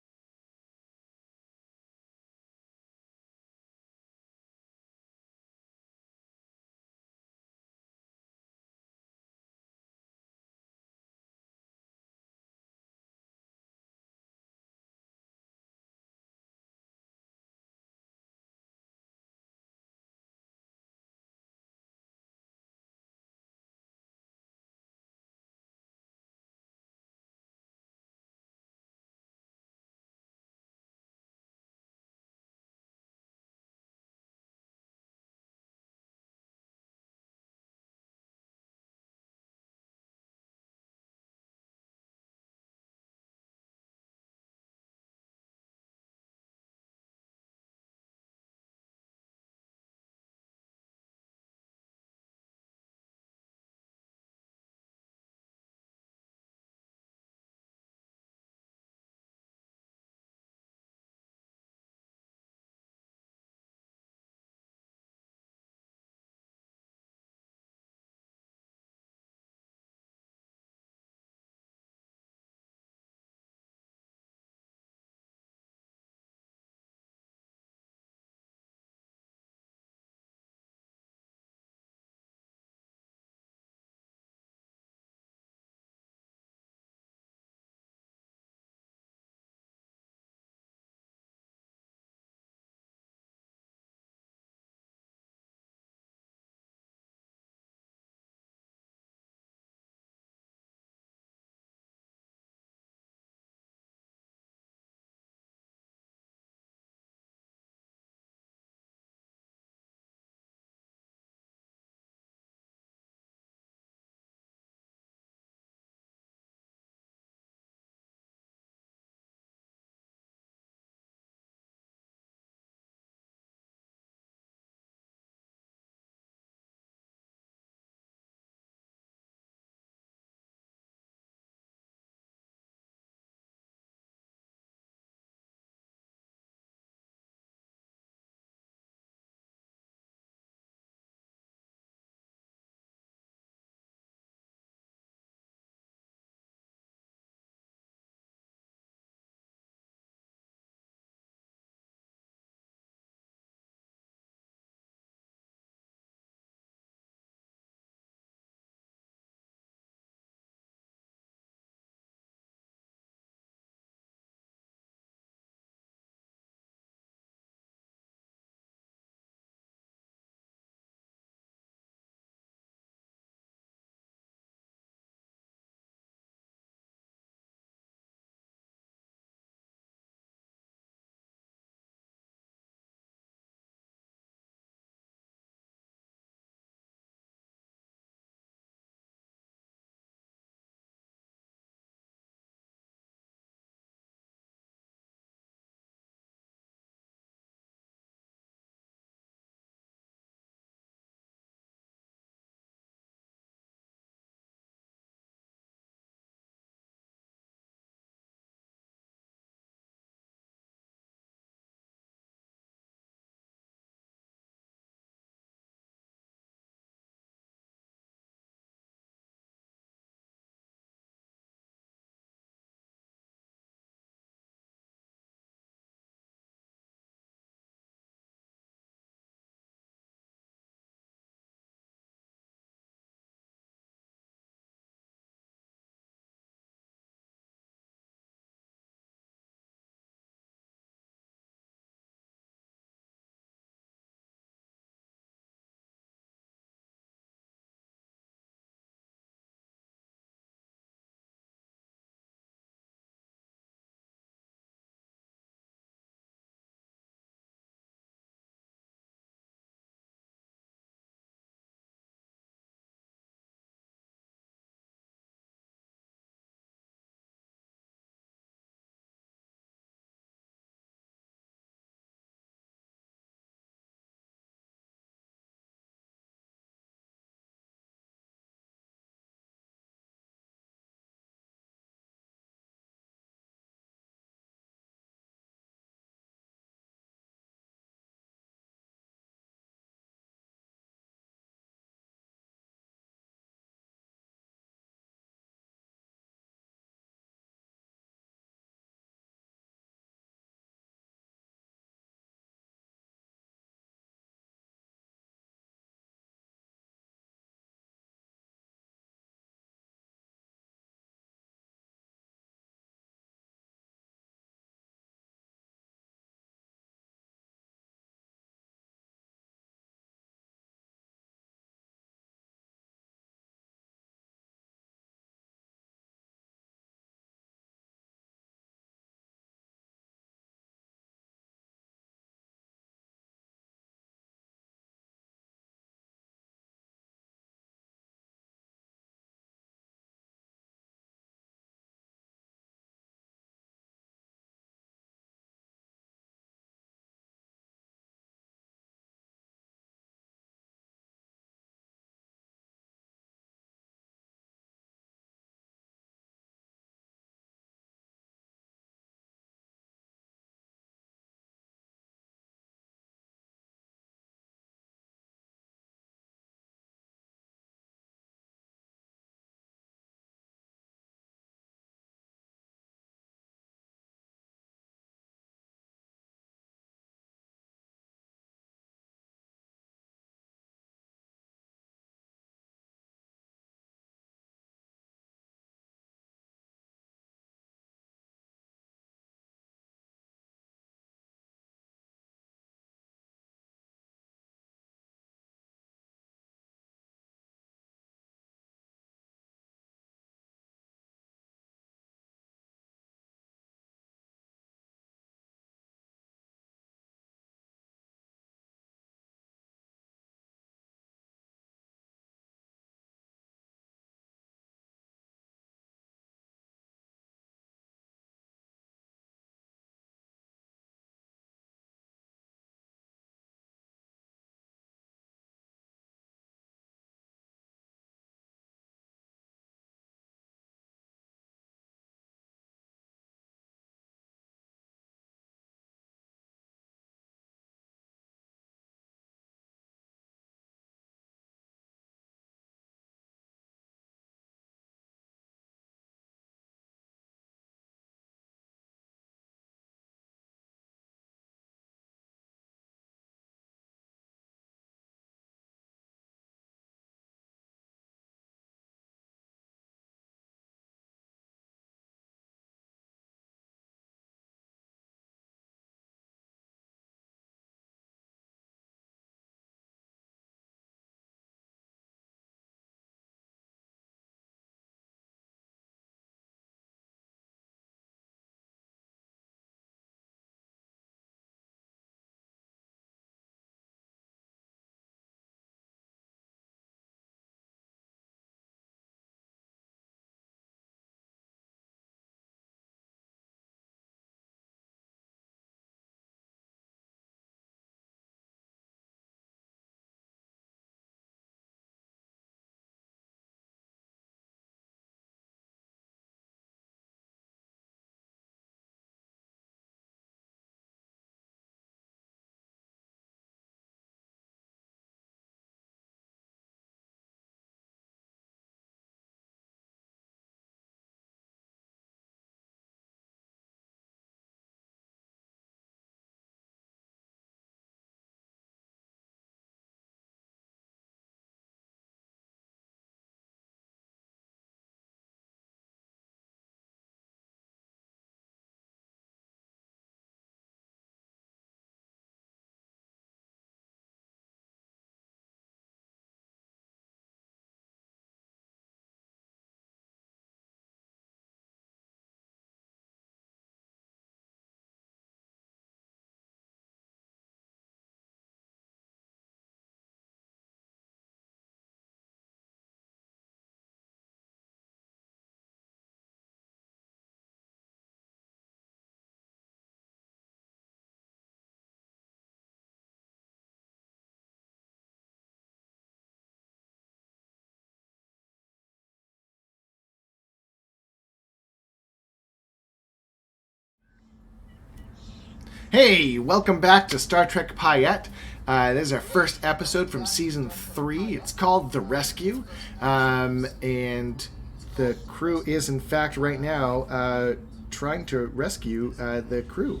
Hey, welcome back to Star Trek Payette. This is our first episode from Season 3. It's called The Rescue. And the crew is, in fact, right now trying to rescue the crew.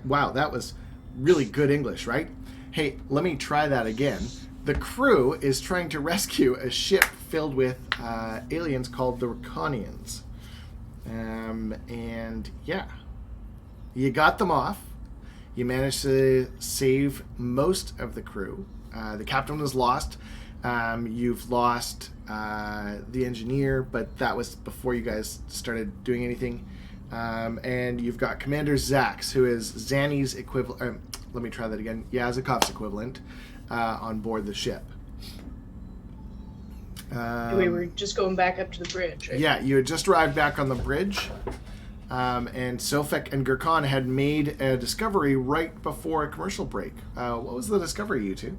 Wow, that was really good English, right? Hey, let me try that again. The crew is trying to rescue a ship filled with aliens called the Raconians. And yeah, you got them off. You managed to save most of the crew. The captain was lost. You've lost the engineer, but that was before you guys started doing anything. And you've got Commander Zax, who is Zanny's equivalent. Let me try that again. Yazakov's equivalent on board the ship. We were just going back up to the bridge. Right? Yeah, you had just arrived back on the bridge. And Sofek and Gurkhan had made a discovery right before a commercial break. What was the discovery, you two?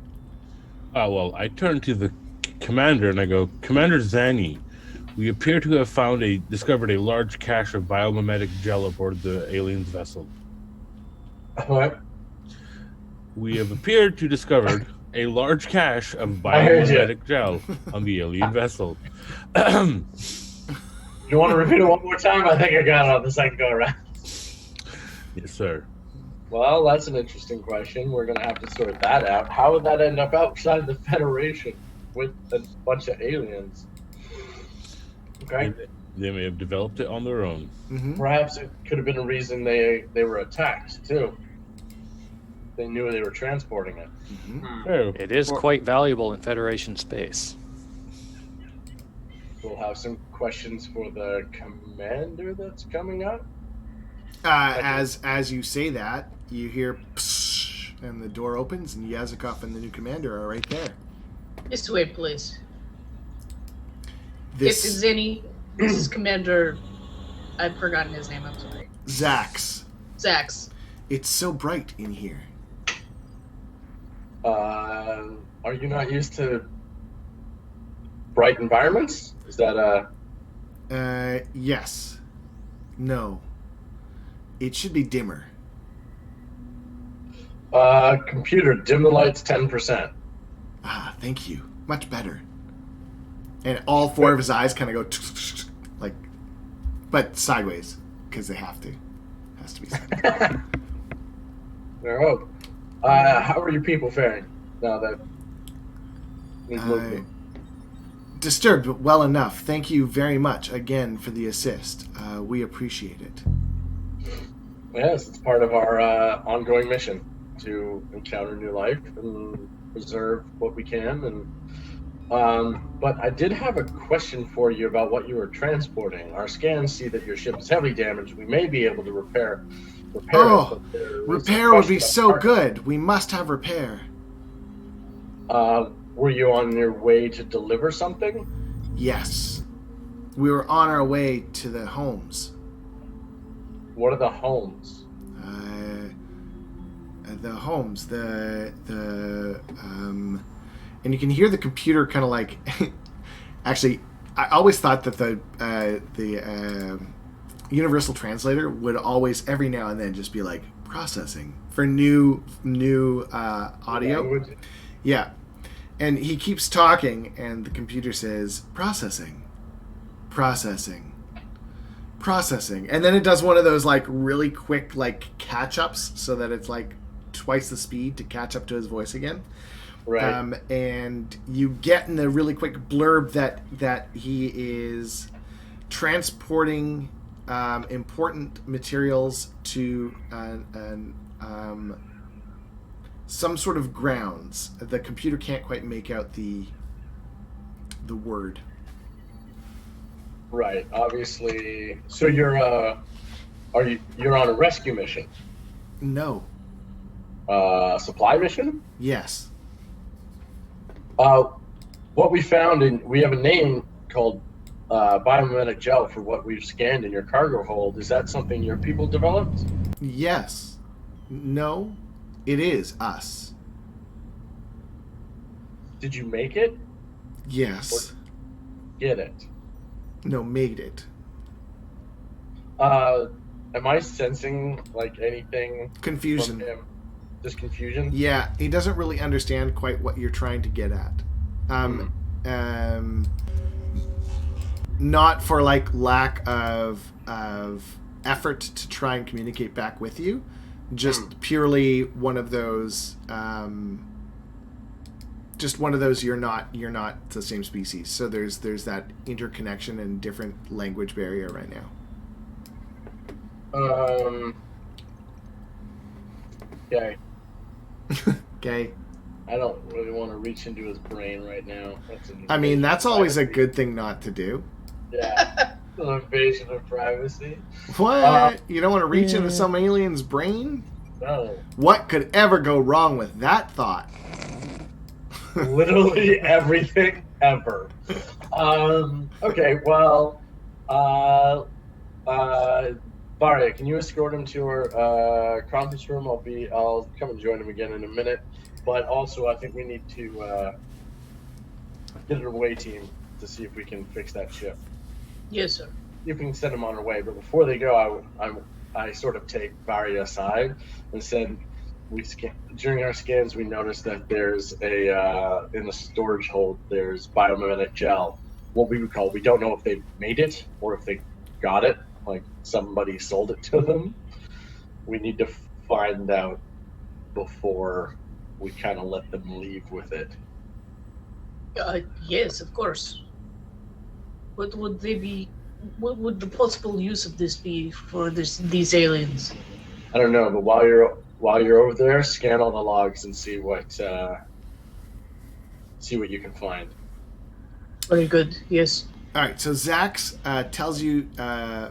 Well, I turned to the commander and I go, Commander Zanny, we appear to have discovered a large cache of biomimetic gel aboard the alien's vessel. What? We have appeared to discovered a large cache of biomimetic gel on the alien vessel. You want to repeat it one more time? I think I got it on the second go around. Yes, sir. Well, that's an interesting question. We're going to have to sort that out. How would that end up outside the Federation with a bunch of aliens? Okay. They may have developed it on their own. Mm-hmm. Perhaps it could have been a reason they were attacked, too. They knew they were transporting it. Mm-hmm. Oh, It is quite valuable in Federation space. We'll have some questions for the commander that's coming up. As you say that, you hear psh, and the door opens, and Yazikov and the new commander are right there. This way, please. This If it's any, this is Commander. I've forgotten his name. I'm sorry. Zax. Zax. It's so bright in here. Are you not used to bright environments? Is that Yes. No. It should be dimmer. computer, dim the lights 10%. Ah, thank you. Much better. And all four of his eyes kind of go like, but sideways because they have to. Has to be sideways. Oh. How are you people faring now that we've moved in? Disturbed, but well enough. Thank you very much again for the assist. We appreciate it. Yes, it's part of our ongoing mission to encounter new life and preserve what we can. And but I did have a question for you about what you were transporting. Our scans see that your ship is heavily damaged. We may be able to repair Oh, it. repair would be so good. We must have repair. Were you on your way to deliver something? Yes. We were on our way to the homes. What are the homes? The homes, and you can hear the computer kind of like, actually, I always thought that the Universal Translator would always, every now and then, just be like, processing for new audio. Language? Yeah. And he keeps talking, and the computer says, processing. And then it does one of those, like, really quick, like, catch-ups, so that it's, like, twice the speed to catch up to his voice again. Right. And you get in the really quick blurb that he is transporting important materials to some sort of grounds. The computer can't quite make out the word. Right. Obviously. So you're on a rescue mission? No. Supply mission? Yes. What we found, and we have a name called biomimetic gel for what we've scanned in your cargo hold. Is that something your people developed? Yes. No. It is us. Did you make it? Yes. Get it? No, made it. And Am I sensing like anything Confusion. from him? Just confusion? Yeah, he doesn't really understand quite what you're trying to get at. Not for like lack of effort to try and communicate back with you, just purely one of those. Just one of those. You're not the same species, so there's that interconnection and different language barrier right now. Okay. Okay. I don't really want to reach into his brain right now. I mean, that's always a good thing not to do. Yeah. An invasion of privacy. What? You don't want to reach into some alien's brain? No. What could ever go wrong with that thought? Literally everything ever. Okay, well, Varia, can you escort him to our conference room? I'll come and join him again in a minute. But also, I think we need to get an away team to see if we can fix that ship. Yes, sir. You can send them on our way. But before they go, I sort of take Varia aside and said, during our scans, we noticed that there's in the storage hold, there's biomimetic gel. What we would call, we don't know if they made it or if they got it, like somebody sold it to them. We need to find out before we kind of let them leave with it. Yes, of course. What would they be? What would the possible use of this be for these aliens? I don't know, but while you're over there, scan all the logs and see what you can find. Very good. Yes. All right. So Zax tells you,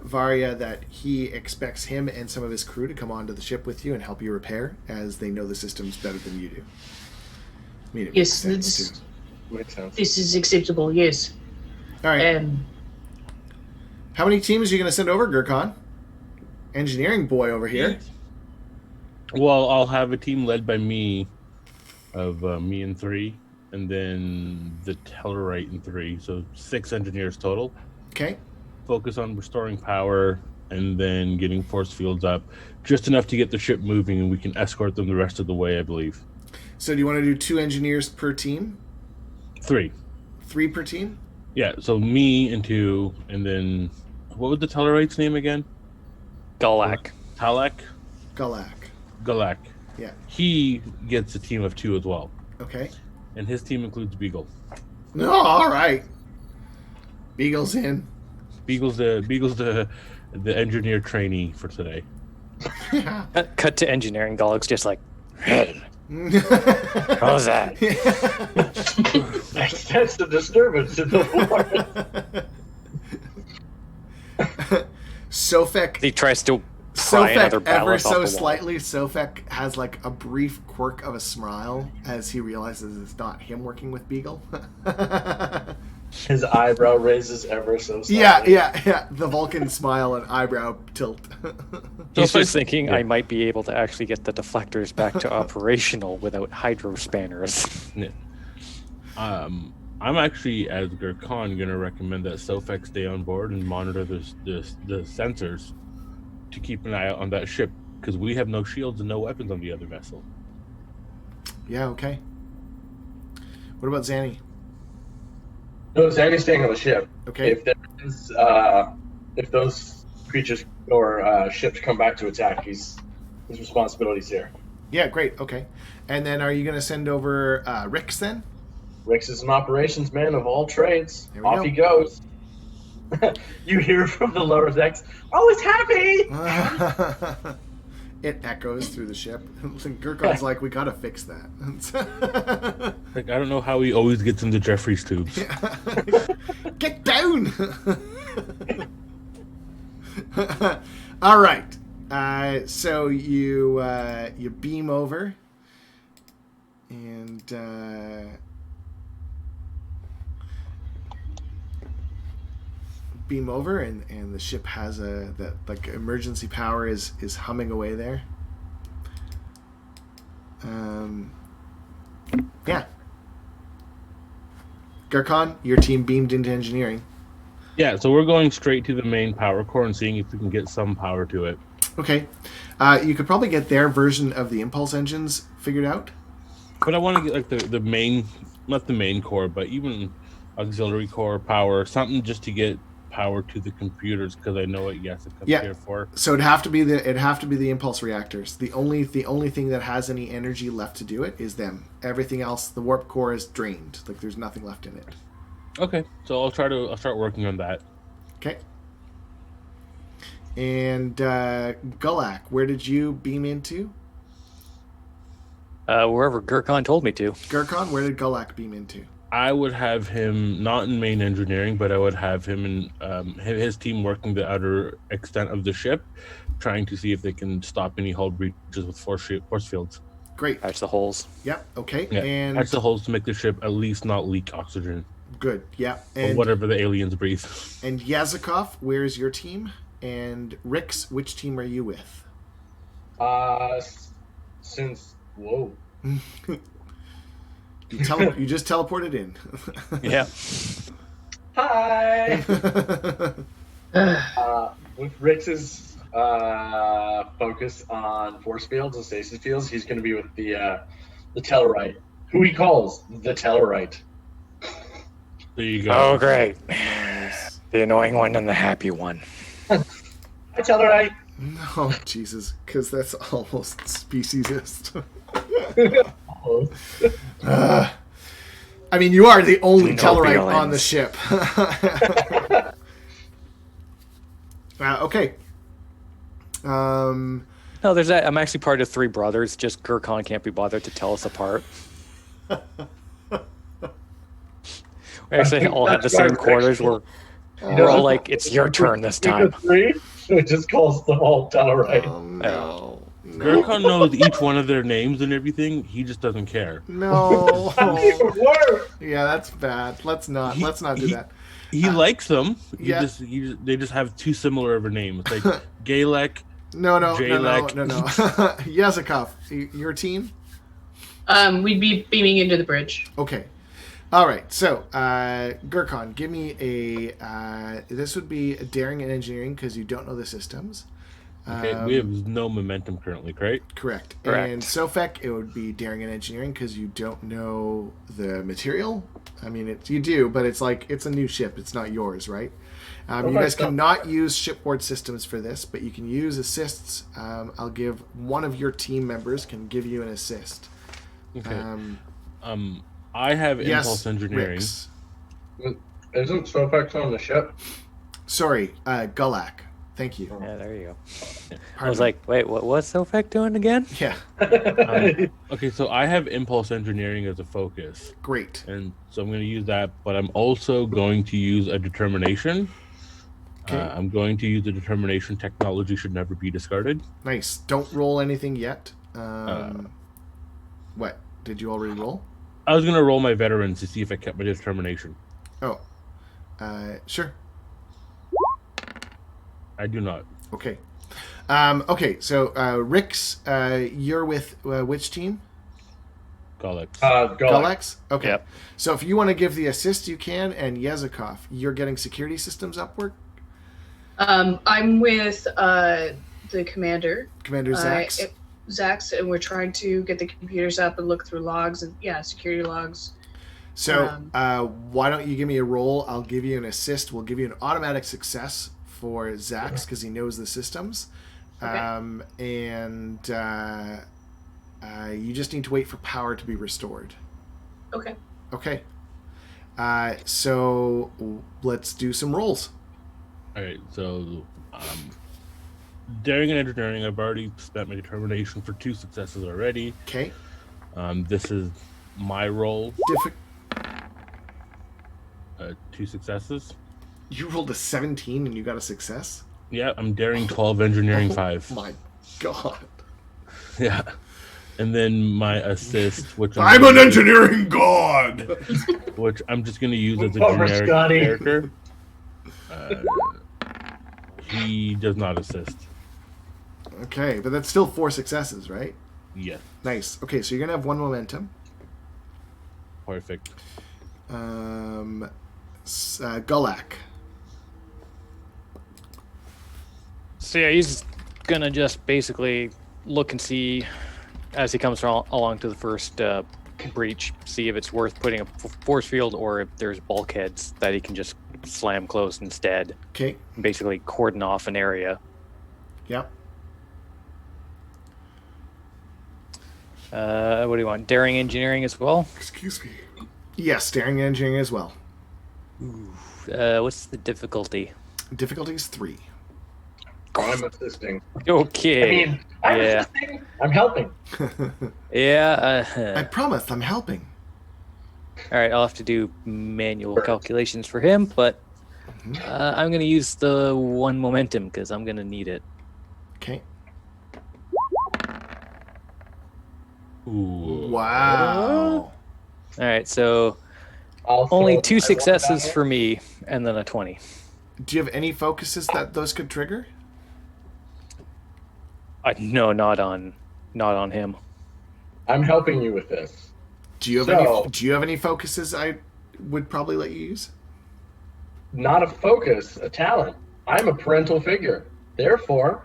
Varia, that he expects him and some of his crew to come onto the ship with you and help you repair, as they know the systems better than you do. I mean, Yes, Makes sense. this is acceptable. Yes. All right. How many teams are you going to send over, Gurkhan? Engineering boy over here. Well, I'll have a team led by me, of me and 3, and then the Tellarite and 3, so 6 engineers total. Okay. Focus on restoring power and then getting force fields up, just enough to get the ship moving, and we can escort them the rest of the way, I believe. So do you want to do 2 engineers per team? 3. 3 per team? Yeah, so me and 2, and then what was the Tellarite's name again? Galak. Talak? Galak. Yeah. He gets a team of 2 as well. Okay. And his team includes Beagle. No, all right. Beagle's in. Beagle's the engineer trainee for today. Cut to engineering. Galak's just like, hey, what was that? That's the disturbance in the forest. Sofek. He tries to pry another Sofek, ever ballast off so the wall. slightly, Sofek has like a brief quirk of a smile as he realizes it's not him working with Beagle. His eyebrow raises ever so slightly. Yeah. The Vulcan smile and eyebrow tilt. He's just thinking, I might be able to actually get the deflectors back to operational without hydro spanners. Yeah. I'm actually, as Gurkhan, going to recommend that Sofek stay on board and monitor the sensors to keep an eye out on that ship, because we have no shields and no weapons on the other vessel. Yeah, okay. What about Zanny? No, Zanny's staying on the ship. Okay. If those creatures or ships come back to attack, his responsibility's here. Yeah, great. Okay. And then are you going to send over Rix then? Rix is an operations man of all trades. There we Off go. he goes. You hear from the lower decks, always happy! It echoes through the ship. Gurkhan's like, we gotta fix that. Like, I don't know how he always gets into Jeffrey's tubes. Get down! All right. So you beam over, and and the ship has like emergency power is humming away there. Yeah. Gurkhan, your team beamed into engineering. Yeah, so we're going straight to the main power core and seeing if we can get some power to it. Okay. You could probably get their version of the impulse engines figured out. But I want to get like the main, not the main core, but even auxiliary core power, something just to get power to the computers because I know what Yesicov's here for. So it'd have to be the impulse reactors. The only thing that has any energy left to do it is them. Everything else, the warp core is drained. Like there's nothing left in it. Okay, so I'll start working on that. Okay. And Gulak, where did you beam into? Wherever Gurkhan told me to. Gurkhan, where did Gulak beam into? I would have him not in main engineering, but I would have him in his team working the outer extent of the ship, trying to see if they can stop any hull breaches with force fields. Great. Patch the holes. Yep. Okay. Yeah, And patch the holes to make the ship at least not leak oxygen. good. Yeah. Or And whatever the aliens breathe. And Yazikov, where's your team? And Rix, which team are you with? Whoa. You just teleported in. Yeah. Hi. With Rix's focus on force fields and stasis fields, he's going to be with the Tellarite, who he calls the Tellarite. There you go. Oh, great. The annoying one and the happy one. Hi, Tellarite. No, Jesus, because that's almost speciesist. I mean, you are the only No Tellarite feelings. on the ship. Okay. No, there's that. I'm actually part of three brothers. Just Gurkhan can't be bothered to tell us apart. We actually all have the same quarters. We're all like, it's your turn this time. Three, so it just calls them all Tellarite. Oh, no. Gurkhan knows each one of their names and everything. He just doesn't care. No. Even worse. Yeah, that's bad. Let's not do that. He likes them. yeah. They just have too similar of a name. It's like Galek. No. Jalek. Yazikov, your team? We'd be beaming into the bridge. Okay. All right. So, Gurkhan, give me a. This would be a daring and engineering because you don't know the systems. Okay, we have no momentum currently, right? Correct. Correct. And Sofek, it would be daring and engineering because you don't know the material. I mean, you do, but it's like it's a new ship. It's not yours, right? You guys cannot use shipboard systems for this, but you can use assists. I'll give one of your team members can give you an assist. Okay. I have impulse engineering. Rix. Isn't Sofex on the ship? Sorry, Gulak. Thank you. Yeah, there you go. I Pardon was me. like, wait, what's Sofek doing again? Yeah, Okay, so I have impulse engineering as a focus, great. and so I'm going to use that. But I'm also going to use a determination. Okay. I'm going to use the determination. Technology should never be discarded. Nice. Don't roll anything yet. What? Did you already roll? I was going to roll my veterans to see if I kept my determination. Oh, sure. I do not. Okay. Okay, so Rix, you're with which team? Galex. Galex? Okay. Yep. So if you want to give the assist, you can, and Yazikov, you're getting security systems upward? I'm with the commander. Commander Zax? Zax, and we're trying to get the computers up and look through logs and security logs. So why don't you give me a roll? I'll give you an assist. We'll give you an automatic success for Zax because he knows the systems. Okay. And you just need to wait for power to be restored. Okay. Okay. So let's do some rolls. All right, so daring and engineering, I've already spent my determination for 2 successes already. Okay. This is my roll. 2 successes. You rolled a 17 and you got a success? Yeah, I'm daring 12, engineering 5. Oh my god. Yeah. And then my assist, which I'm an engineering god! which I'm just going to use as a Bummer, generic Scotty. character. He does not assist. Okay, but that's still 4 successes, right? Yes, Nice. Okay, so you're going to have 1 momentum. perfect. Gulak. So yeah, he's gonna just basically look and see as he comes along to the first breach, see if it's worth putting a force field or if there's bulkheads that he can just slam closed instead. Okay. Basically cordon off an area. Yep. What do you want? Daring engineering as well? Excuse me. Yes, daring engineering as well. What's the difficulty? Difficulty is 3. I'm assisting. Okay. I mean, I'm assisting. I'm helping. Yeah. I promise I'm helping. All right, I'll have to do manual calculations for him, but I'm going to use the 1 momentum because I'm going to need it. Okay. Ooh. Wow. All right, so Also, only 2 I successes want for me, and then a 20. Do you have any focuses that those could trigger? No, not on him. I'm helping you with this. Do you have any focuses I would probably let you use? Not a focus, a talent. I'm a parental figure. Therefore,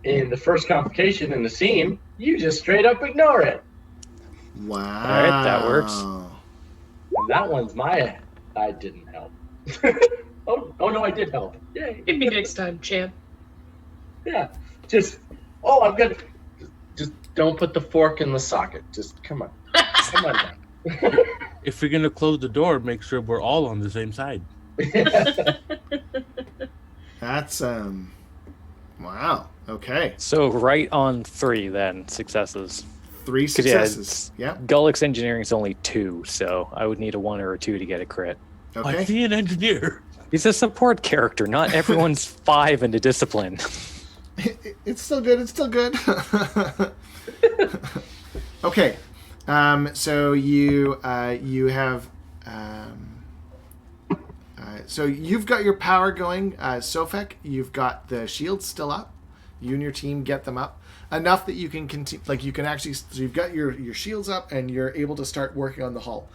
in the first complication in the scene, you just straight up ignore it. Wow. All right, that works. And that one's I didn't help. oh no, I did help. Yay. Maybe next time, champ. Yeah. Just don't put the fork in the socket. Just come on. Come on now. If you're gonna close the door, make sure we're all on the same side. That's wow. Okay. So right on 3 then, successes. 3 successes. Yeah. Gullix engineering is only 2, so I would need a 1 or a 2 to get a crit. I Okay. see an engineer. He's a support character. Not everyone's 5 in a discipline. It's still good. It's still good. Okay. So you have so you've got your power going. Sofek, you've got the shields still up. You and your team get them up enough that you can continue. Like you can actually. So you've got your shields up, and you're able to start working on the hull.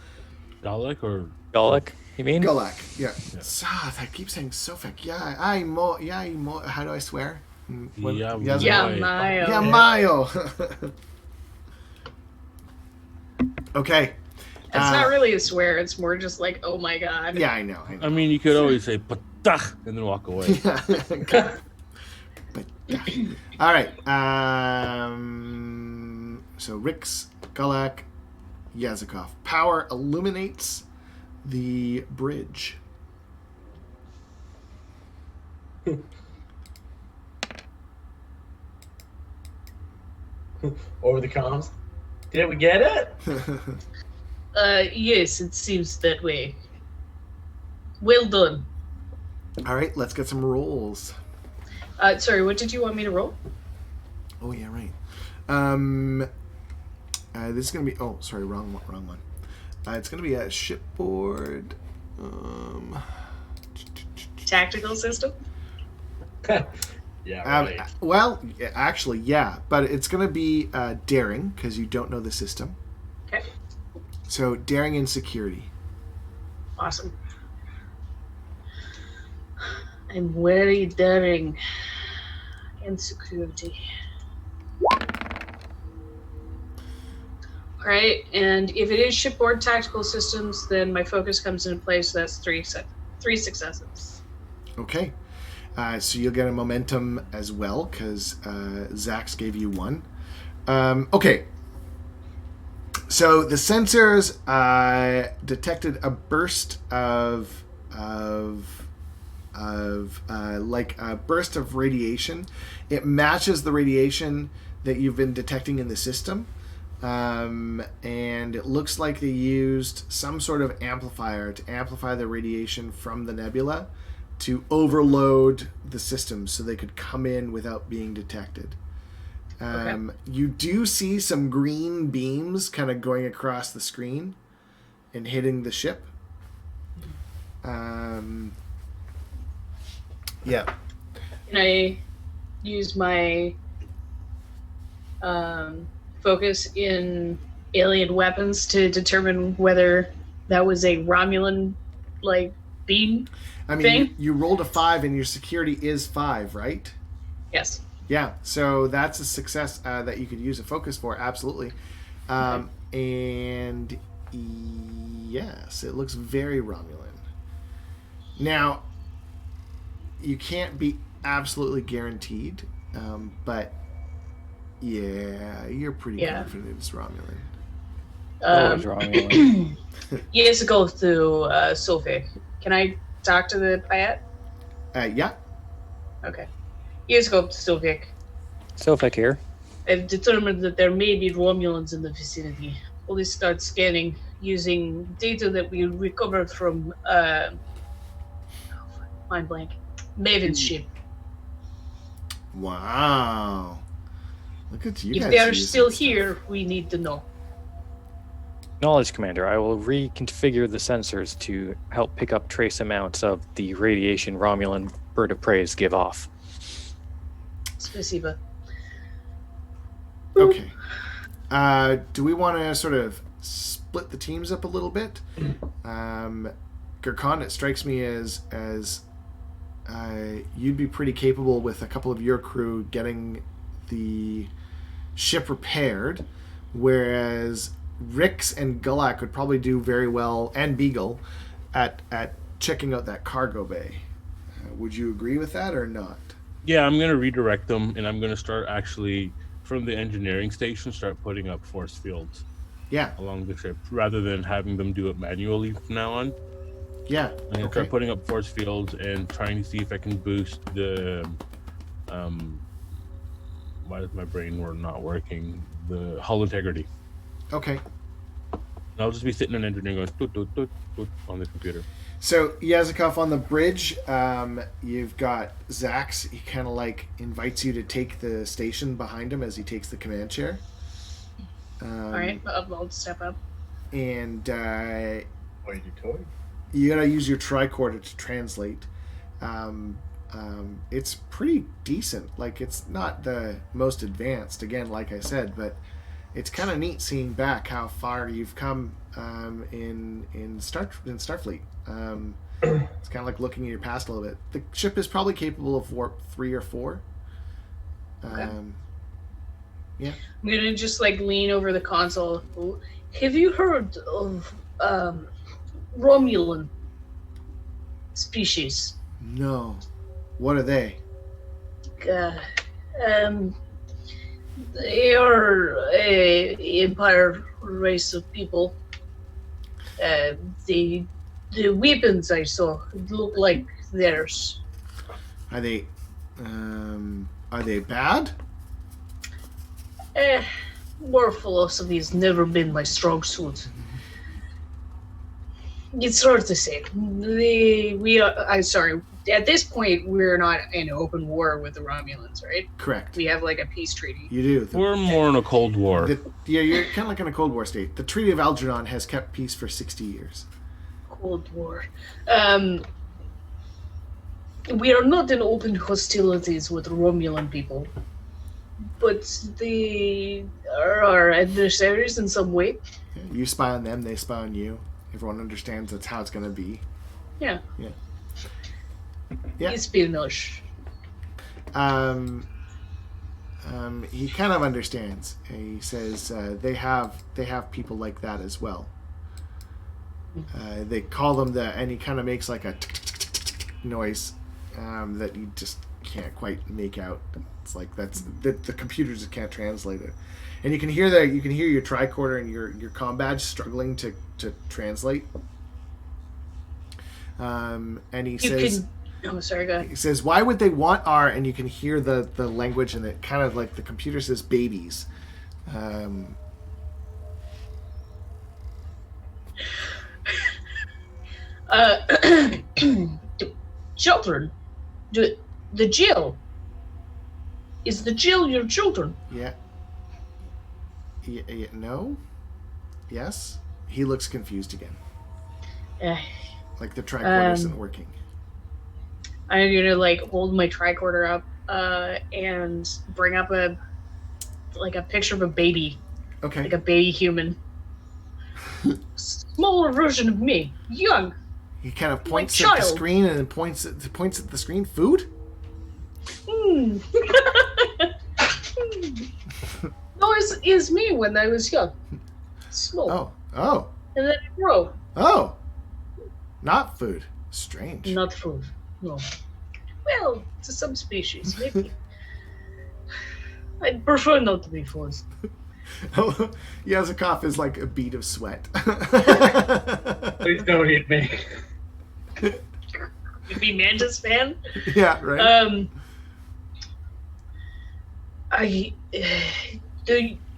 Dalek or Gulick, you mean? Galak. Yeah. I keep saying Sofek. Yeah. How do I swear? Yeah, Mayo. Yeah, Mayo. Okay. It's not really a swear. It's more just like, oh my god. Yeah, I know. I mean, you could always say "patach" and then walk away. All right. So Rix, Galak, Yazikov. Power illuminates the bridge. Over the comms. Did we get it? Yes, it seems that way. Well done. All right, let's get some rolls. Sorry, what did you want me to roll? Oh yeah, right. This is gonna be. Oh, sorry, wrong one. It's gonna be a shipboard. Tactical system? Yeah, right. Well, actually, yeah, but it's gonna be daring because you don't know the system. Okay. So daring and security. Awesome. I'm very daring and security. Alright, and if it is shipboard tactical systems, then my focus comes into place, so that's 3 successes. Okay. So you'll get a momentum as well because Zax gave you 1. Okay. So the sensors detected a burst of like a burst of radiation. It matches the radiation that you've been detecting in the system. And it looks like they used some sort of amplifier to amplify the radiation from the nebula to overload the system so they could come in without being detected. Okay. You do see some green beams kind of going across the screen and hitting the ship. Yeah. Can I use my focus in alien weapons to determine whether that was a Romulan, like, beam I mean, thing? you rolled a 5 and your security is 5, right? Yes. Yeah, so that's a success that you could use a focus for, absolutely. And yes, it looks very Romulan. Now, you can't be absolutely guaranteed, but yeah, you're pretty confident it's Romulan. Always Romulan. Years ago to Sophie. Can I talk to the Payette? Yeah. Okay. Years ago to Sophie. Sofek here. I've determined that there may be Romulans in the vicinity. Police start scanning using data that we recovered from mind blank. Maven's ship. Wow. Look at you If guys. they are using still stuff. here, we need to know. Knowledge, Commander. I will reconfigure the sensors to help pick up trace amounts of the radiation Romulan bird of preys give off. Spasiba. Okay. Do we want to sort of split the teams up a little bit? Gurkhan, it strikes me as you'd be pretty capable with a couple of your crew getting the ship repaired, whereas Rix and Gulak would probably do very well, and Beagle, at checking out that cargo bay. Would you agree with that or not? Yeah, I'm going to redirect them, and I'm going to start actually from the engineering station, start putting up force fields Yeah. along the ship, rather than having them do it manually from now on. Yeah. I'm going to start putting up force fields and trying to see if I can boost the why is my brain not working? The hull integrity. Okay. And I'll just be sitting in engineering going toot, toot, toot, toot, on the computer. So Yazikov on the bridge, you've got Zax. He kind of like invites you to take the station behind him as he takes the command chair. All right, I'll step up. And Toy. you gotta use your tricorder to translate. It's pretty decent. Like, it's not the most advanced, again, like I said, but it's kind of neat seeing back how far you've come in Starfleet. It's kind of like looking at your past a little bit. The ship is probably capable of warp 3 or 4. Okay. Yeah. I'm gonna just like lean over the console. Have you heard of Romulan species? No. What are they? They are a empire race of people. The weapons I saw look like theirs. Are they bad? War philosophy has never been my strong suit. It's hard to say. At this point, we're not in open war with the Romulans, right? Correct. We have like a peace treaty. You do. We're more in a Cold War. You're kind of like in a Cold War state. The Treaty of Algernon has kept peace for 60 years. Cold War. We are not in open hostilities with Romulan people, but they are our adversaries in some way. You spy on them, they spy on you. Everyone understands that's how it's going to be. Yeah. Yeah. Espionage. He kind of understands. He says they have people like that as well. They call them and he kind of makes like a noise that you just can't quite make out. It's like the computers just can't translate it. And you can hear your tricorder and your comm badge struggling to translate. And he says, oh, sorry, go ahead. He says, why would they want our, and you can hear the language, and it kind of like the computer says babies. Children. The Jill. Is the Jill your children? Yeah. No? Yes? He looks confused again. Like the tricorder isn't working. I'm gonna like hold my tricorder up and bring up a picture of a baby. Okay. Like a baby human. Smaller version of me. Young. He kind of points Like at the child. screen and then points at the screen. Food? is me when I was young. Small. Oh. And then I grow. Oh. Not food. Strange. Not food. No. Well, to some species, maybe. I'd prefer not to be food. Oh, Yazikov is like a bead of sweat. Please don't eat me. You be Mantis fan? Yeah, right.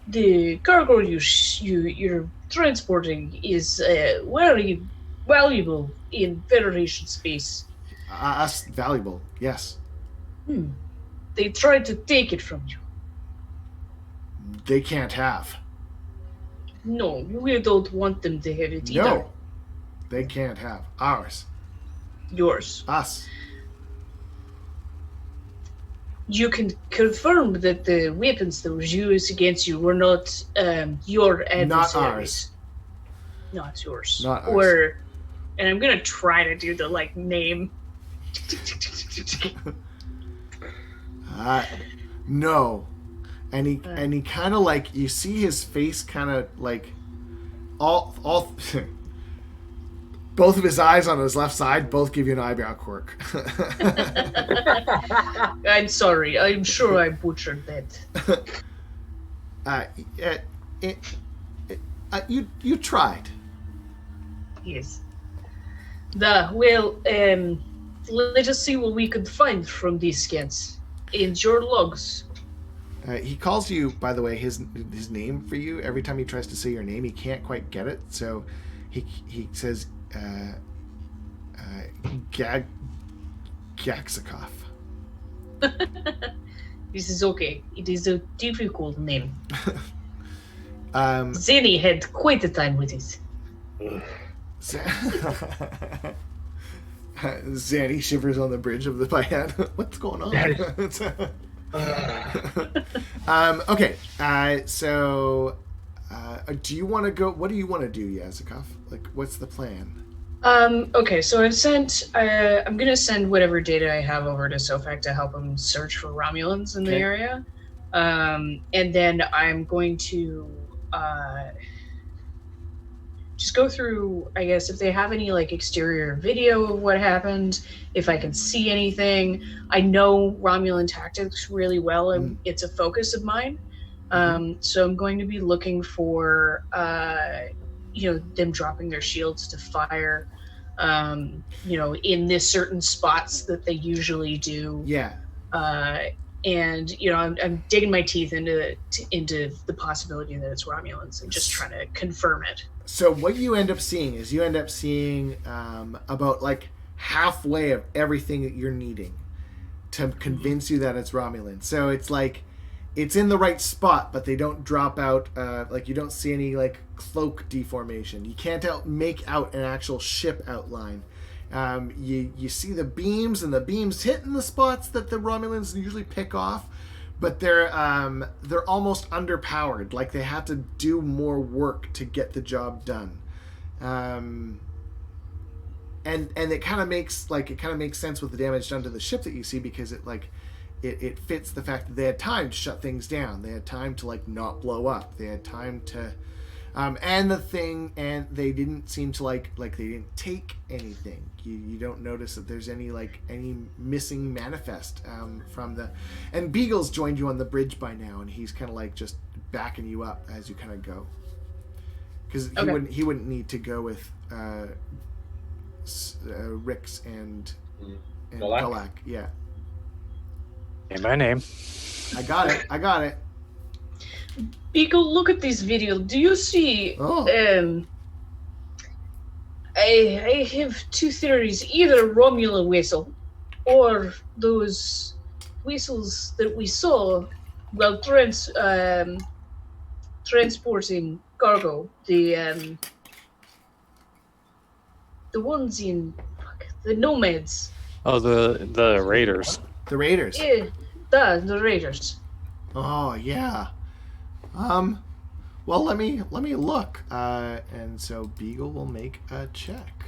The cargo you're transporting is very valuable in Federation space. Us valuable, yes. They tried to take it from you. They can't have. No, we don't want them to have it either. No, they can't have ours. Yours. Us. You can confirm that the weapons that was used against you were not your adversaries. Not ours. Not yours. Not ours. And I'm gonna try to do the name. No. And he kind of you see his face kind of all both of his eyes on his left side both give you an eyebrow quirk. I'm sorry. I'm sure I butchered that. You tried. Yes. Let us see what we could find from these scans. In your logs. He calls you, by the way, his name for you. Every time he tries to say your name, he can't quite get it. So he says, Gaxikov. This is okay. It is a difficult name. Zenny had quite a time with it. Zanny shivers on the bridge of the Payette. What's going on? Okay. So, do you want to go? What do you want to do, Yazikov? What's the plan? Okay, so I've sent. I'm gonna send whatever data I have over to Sofak to help him search for Romulans in the area, and then I'm going to just go through. I guess if they have any exterior video of what happened, if I can see anything. I know Romulan tactics really well, and it's a focus of mine. So I'm going to be looking for them dropping their shields to fire. In this certain spots that they usually do. Yeah. And I'm digging my teeth into the possibility that it's Romulans and just trying to confirm it. So what you end up seeing is about halfway of everything that you're needing to convince you that it's Romulan. So it's it's in the right spot, but they don't drop out. You don't see any cloak deformation. You can't make out an actual ship outline. You see the beams, and the beams hitting the spots that the Romulans usually pick off, but they're almost underpowered. They have to do more work to get the job done. And it kind of makes sense with the damage done to the ship that you see, because it fits the fact that they had time to shut things down. They had time to not blow up. They had time to and they didn't seem to they didn't take anything. You don't notice that there's any missing manifest from the. And Beagle's joined you on the bridge by now, and he's kind of just backing you up as you kind of go, because he wouldn't need to go with Rix and Galak. Yeah. Say my name. I got it. Beagle, look at this video. Do you see? Oh. I have two theories: either Romulan whistle, or those whistles that we saw while transporting cargo. The ones in the nomads. Oh, the raiders. The raiders. Yeah, the raiders. Oh yeah. Well, let me look. And so Beagle will make a check.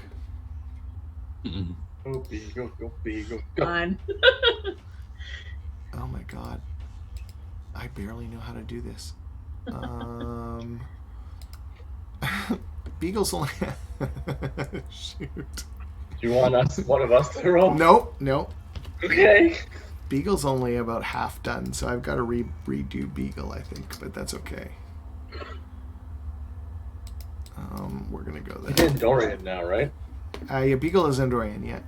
Go Beagle, go Beagle, Go on. Oh my god. I barely know how to do this. Beagle's only... Shoot. Do you want one of us to roll? Nope. Okay. Beagle's only about half done, so I've got to redo Beagle, I think, but that's okay. We're gonna go there. He's in Dorian now, right? Yeah, Beagle is Andorian, yeah.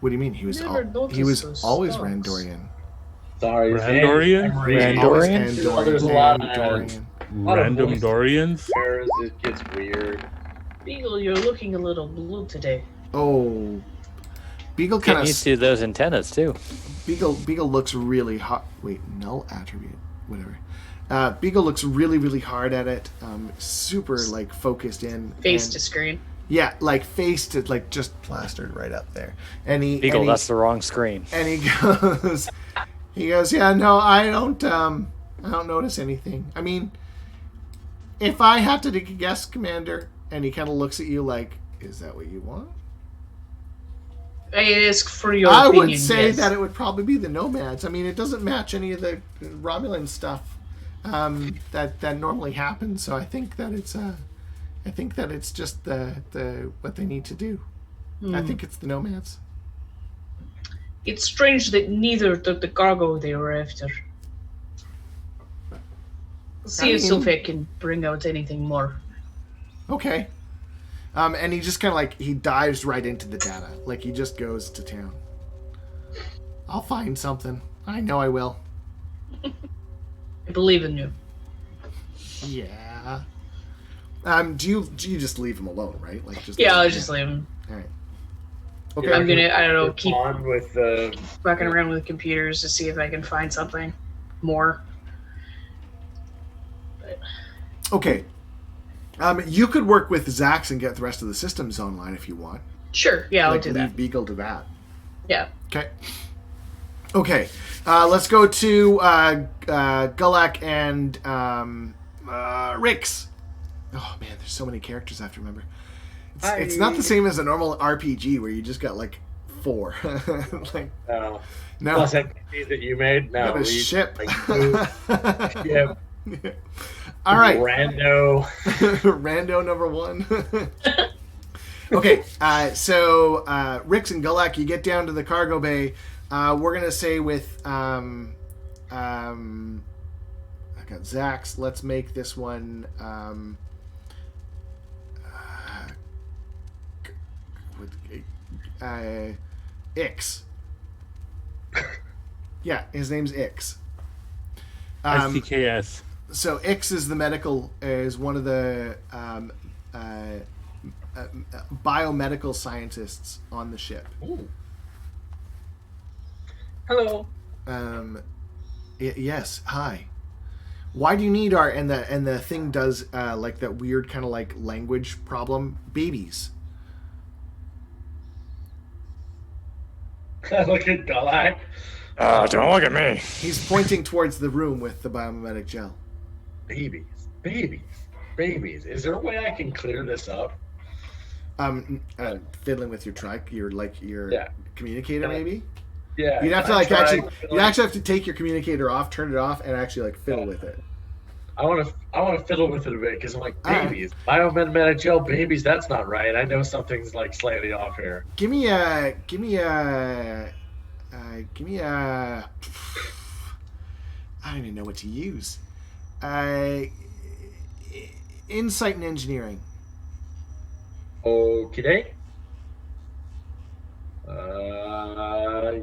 What do you mean? He was always Randorian. Sorry, Randorian? Randorian. There's a lot of Randorian. Random Dorians? It gets weird. Beagle, you're looking a little blue today. Oh, Beagle Get kind of used to those antennas too. Beagle looks really hot. Wait, null attribute, whatever. Beagle looks really, really hard at it. Super like focused in. Face to screen. Yeah, like face to like just plastered right up there. And Beagle, that's the wrong screen. And he goes, yeah, no, I don't notice anything. I mean, if I had to take a guess, Commander, and he kind of looks at you like, is that what you want? I ask for your I opinion. would say yes. that it would probably be the Nomads. I mean, it doesn't match any of the Romulan stuff that normally happens. So I think that it's just the what they need to do. I think it's the Nomads. It's strange that neither took the cargo they were after. See if Sylvia can bring out anything more. Okay. And he just kind of like, he dives right into the data. Like, he just goes to town. I'll find something. I know I will. I believe in you. Yeah. Do you just leave him alone, right? Like, just I'll just leave him. All right. Okay. I'm gonna, I don't know, keep on with fucking around with computers to see if I can find something more. But... Okay. You could work with Zax and get the rest of the systems online if you want. Sure, yeah, I'll like, do leave that. Beagle to that. Yeah. Okay. Let's go to Gulak and Rix. Oh man, there's so many characters I have to remember. It's not the same as a normal RPG where you just got like 4. Like, no. Plus NPCs that you made. No, got a ship. Yeah. All right. Rando number 1. Okay, so Rix and Gulak, you get down to the cargo bay. We're gonna say with I got Zax. Let's make this one Ix. Yeah, his name's Ix. STKS. So Ix is one of the biomedical scientists on the ship. Ooh. Hello. Yes. Hi. Why do you need our and the thing does like that weird kind of like language problem? Babies. Look at Gulak. Don't look at me. He's pointing towards the room with the biomimetic gel. Babies. Is there a way I can clear this up? Fiddling with your communicator, maybe. Yeah. You'd have to actually have to take your communicator off, turn it off, and actually like fiddle with it. I want to fiddle with it a bit because I'm like, babies, biomimetic gel, babies. That's not right. I know something's like slightly off here. Give me a. I don't even know what to use. Insight and engineering. Okay.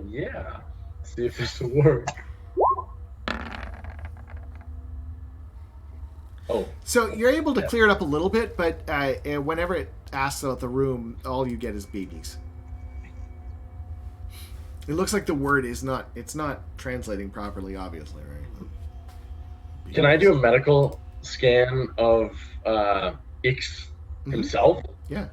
Yeah. See if this will work. Oh. So you're able to clear it up a little bit, but whenever it asks about the room, all you get is babies. It looks like the word it's not translating properly, obviously, right? Can I do a medical scan of Ix himself? Yeah.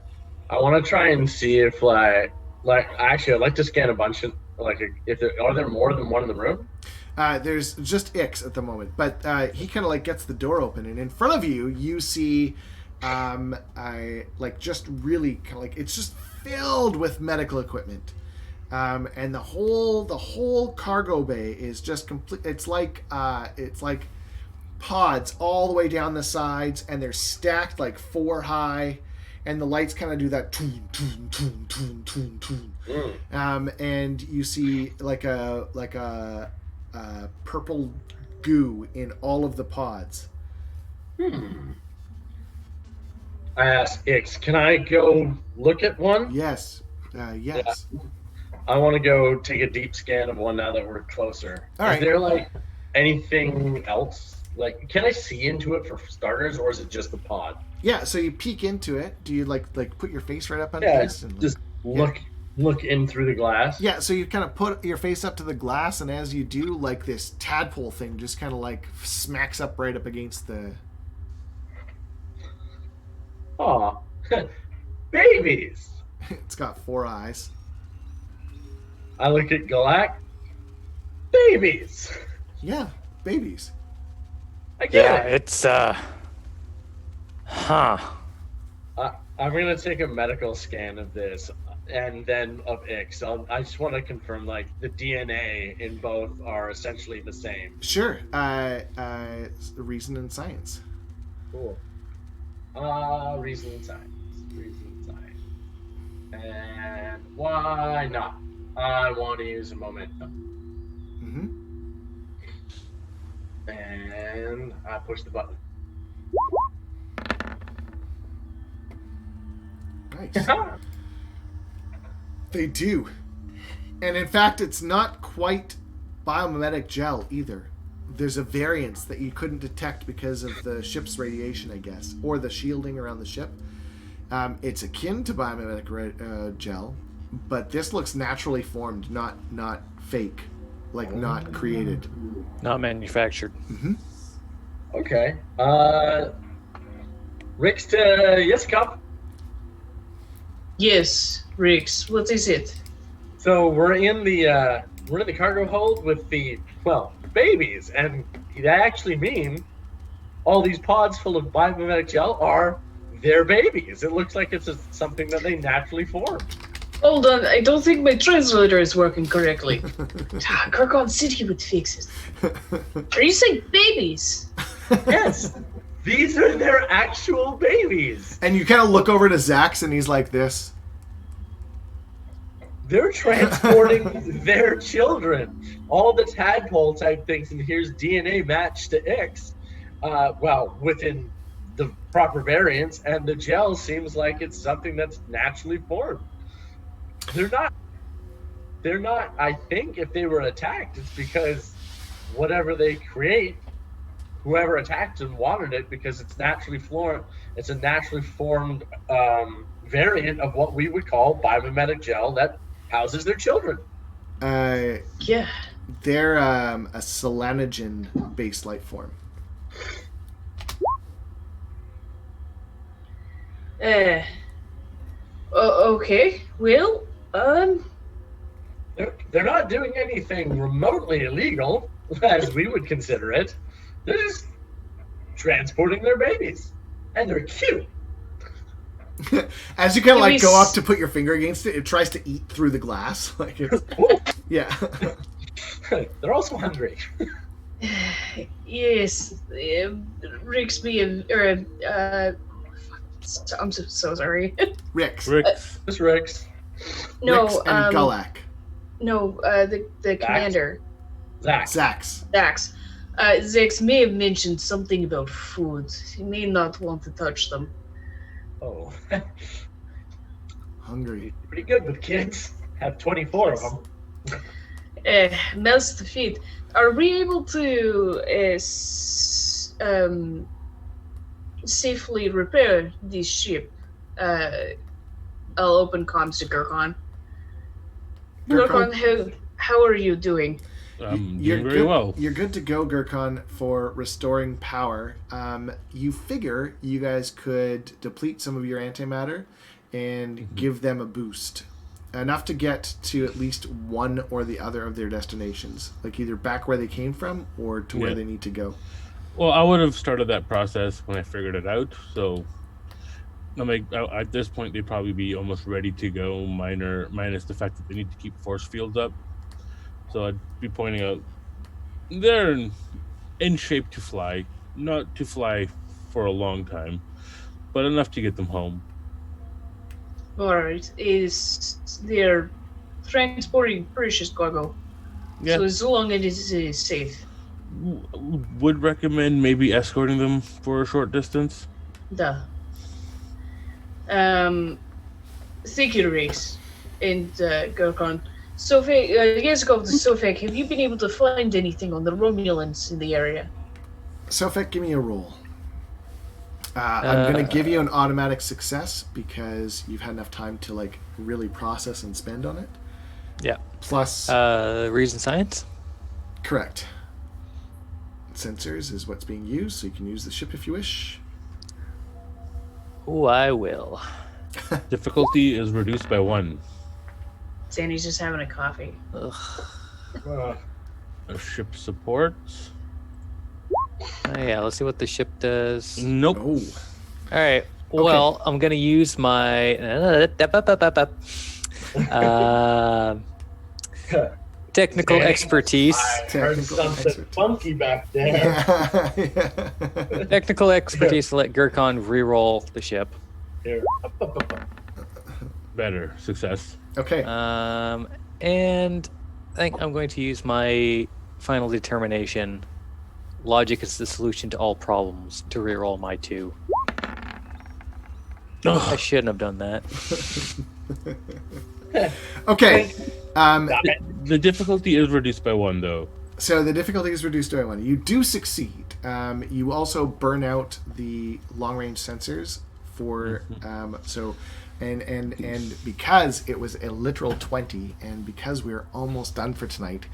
I want to try and see if I'd like to scan a bunch of are there more than one in the room? There's just Ix at the moment, but he kind of like gets the door open, and in front of you see just really kind of like it's just filled with medical equipment. And the whole cargo bay is just complete. It's like pods all the way down the sides, and they're stacked like 4 high, and the lights kind of do that toon, toon, toon, toon, toon, toon. And you see like a purple goo in all of the pods. I asked Ix, can I go look at one? Yes. Yes. Yeah. I want to go take a deep scan of one now that we're closer. All right. Is there like anything else? Like, can I see into it for starters, or is it just the pod? Yeah, so you peek into it. Do you like put your face right up on Yeah, this? And, just look in through the glass. Yeah, so you kind of put your face up to the glass, and as you do, like this tadpole thing just kind of like smacks up right up against the... Aw, babies! It's got 4 eyes. I look at Galak. Babies! Yeah, babies. I get Yeah, it. it's huh. I'm gonna take a medical scan of this, and then of Ix. I just want to confirm, like, the DNA in both are essentially the same. Sure. Reason and science. Cool. Reason and science. Reason and science. And why not? I want to use a momentum. And I push the button. Nice. They do. And in fact, it's not quite biomimetic gel either. There's a variance that you couldn't detect because of the ship's radiation, I guess, or the shielding around the ship. It's akin to biomimetic gel, but this looks naturally formed, not fake, like not created. Not manufactured. Okay. Rix to Yiskop. Yes, Rix. What is it? So we're in the cargo hold with the babies, and they actually mean all these pods full of biomimetic gel are their babies. It looks like it's something that they naturally formed. Hold on, I don't think my translator is working correctly. Kirkon City would fix it. Are you saying babies? Yes, these are their actual babies. And you kind of look over to Zax, and he's like this. They're transporting their children. All the tadpole type things, and here's DNA matched to Ix. Within the proper variants, and the gel seems like it's something that's naturally formed. They're not, I think if they were attacked, it's because whatever they create, whoever attacked them wanted it because it's naturally formed. It's a naturally formed variant of what we would call biomimetic gel that houses their children. Yeah. They're a selenogen-based life form. Okay. Well, They're not doing anything remotely illegal, as we would consider it. They're just transporting their babies, and they're cute. As you kind of like go up to put your finger against it, it tries to eat through the glass. Like it's, yeah. They're also hungry. Yes. Rixby I'm so sorry. Rix. This Rix. No, Rix and Gulak. No, the commander. Zax. Zax. Zax may have mentioned something about food. He may not want to touch them. Oh. Hungry. Pretty good with kids. Have 24 of them. Melts the feet. Are we able to safely repair this ship? I'll open comms to Gurkon. Gurkon, how are you doing? Doing very well. You're good to go, Gurkon, for restoring power. You figure you guys could deplete some of your antimatter and give them a boost. Enough to get to at least one or the other of their destinations. Like either back where they came from or to where they need to go. Well, I would have started that process when I figured it out. So at this point, they'd probably be almost ready to go, minus the fact that they need to keep force fields up. So I'd be pointing out they're in shape to fly. not to fly for a long time, but enough to get them home. Alright, they're transporting precious cargo. Yeah, So as long as it is safe. would recommend maybe escorting them for a short distance. Duh. Thank you, Rex and Gurkhan. Sofek, Yazgov the Sofek, have you been able to find anything on the Romulans in the area? Sofek, give me a roll. I'm going to give you an automatic success because you've had enough time to like really process and spend on it. Yeah. Plus, Reason science? correct. Sensors is what's being used, so you can use the ship if you wish. Oh, I will. Difficulty is reduced by 1. Sandy's just having a coffee. Ugh. Ship support. Oh, yeah, let's see what the ship does. Nope. Oh, All right. Well, I'm gonna use my technical expertise. I heard something funky back there. yeah. Technical expertise to let Gurkhan re-roll the ship. Here. Better. Success. Okay. And I think I'm going to use my final determination. Logic is the solution to all problems. To re-roll my 2. I shouldn't have done that. Okay. The difficulty is reduced by 1, though. So the difficulty is reduced to 1. You do succeed. You also burn out the long-range sensors for and because it was a literal 20, and because we're almost done for tonight,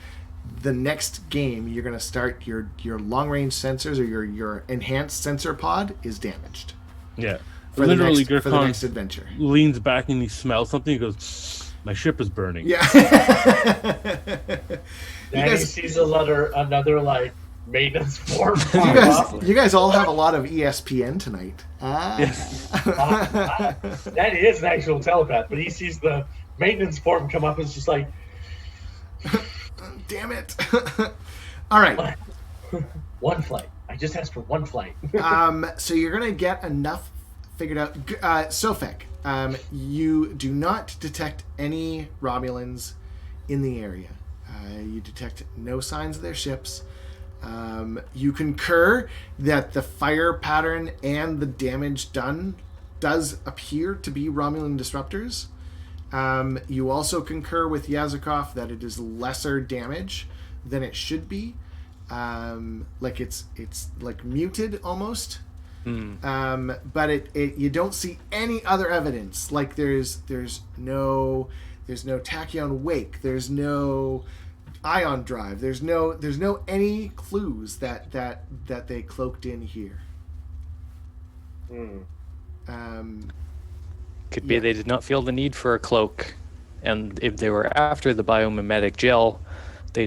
the next game you're going to start your long-range sensors or your enhanced sensor pod is damaged. Yeah. For Literally, the Gurkhan next adventure. leans back and he smells something. He goes, "My ship is burning." Yeah. Danny sees another like maintenance form. You guys all have a lot of ESPN tonight. Yes. Danny is an actual telepath, but he sees the maintenance form come up and it's just like, damn it. All right. one flight. I just asked for one flight. So you're going to get enough figured out. Sofek, you do not detect any Romulans in the area. You detect no signs of their ships. You concur that the fire pattern and the damage done does appear to be Romulan disruptors. You also concur with Yazikov that it is lesser damage than it should be. Like it's like muted almost. But it you don't see any other evidence. Like there's no tachyon wake. There's no ion drive. There's no any clues that they cloaked in here. Could be they did not feel the need for a cloak, and if they were after the biomimetic gel, they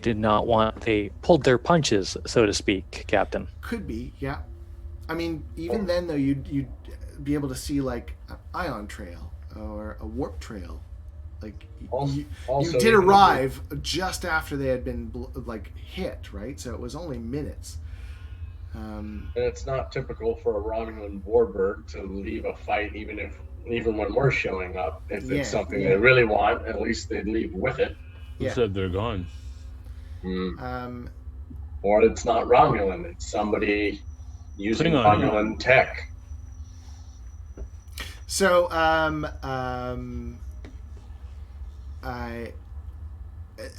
pulled their punches, so to speak, Captain. Could be, yeah. I mean, even then though, you'd be able to see like an ion trail or a warp trail. Like you did arrive just after they had been hit, right? So it was only minutes. And it's not typical for a Romulan warbird to leave a fight, even when we're showing up. If it's something they really want, at least they'd leave with it. Who said they're gone? Or it's not Romulan; it's somebody using Romulan tech. So,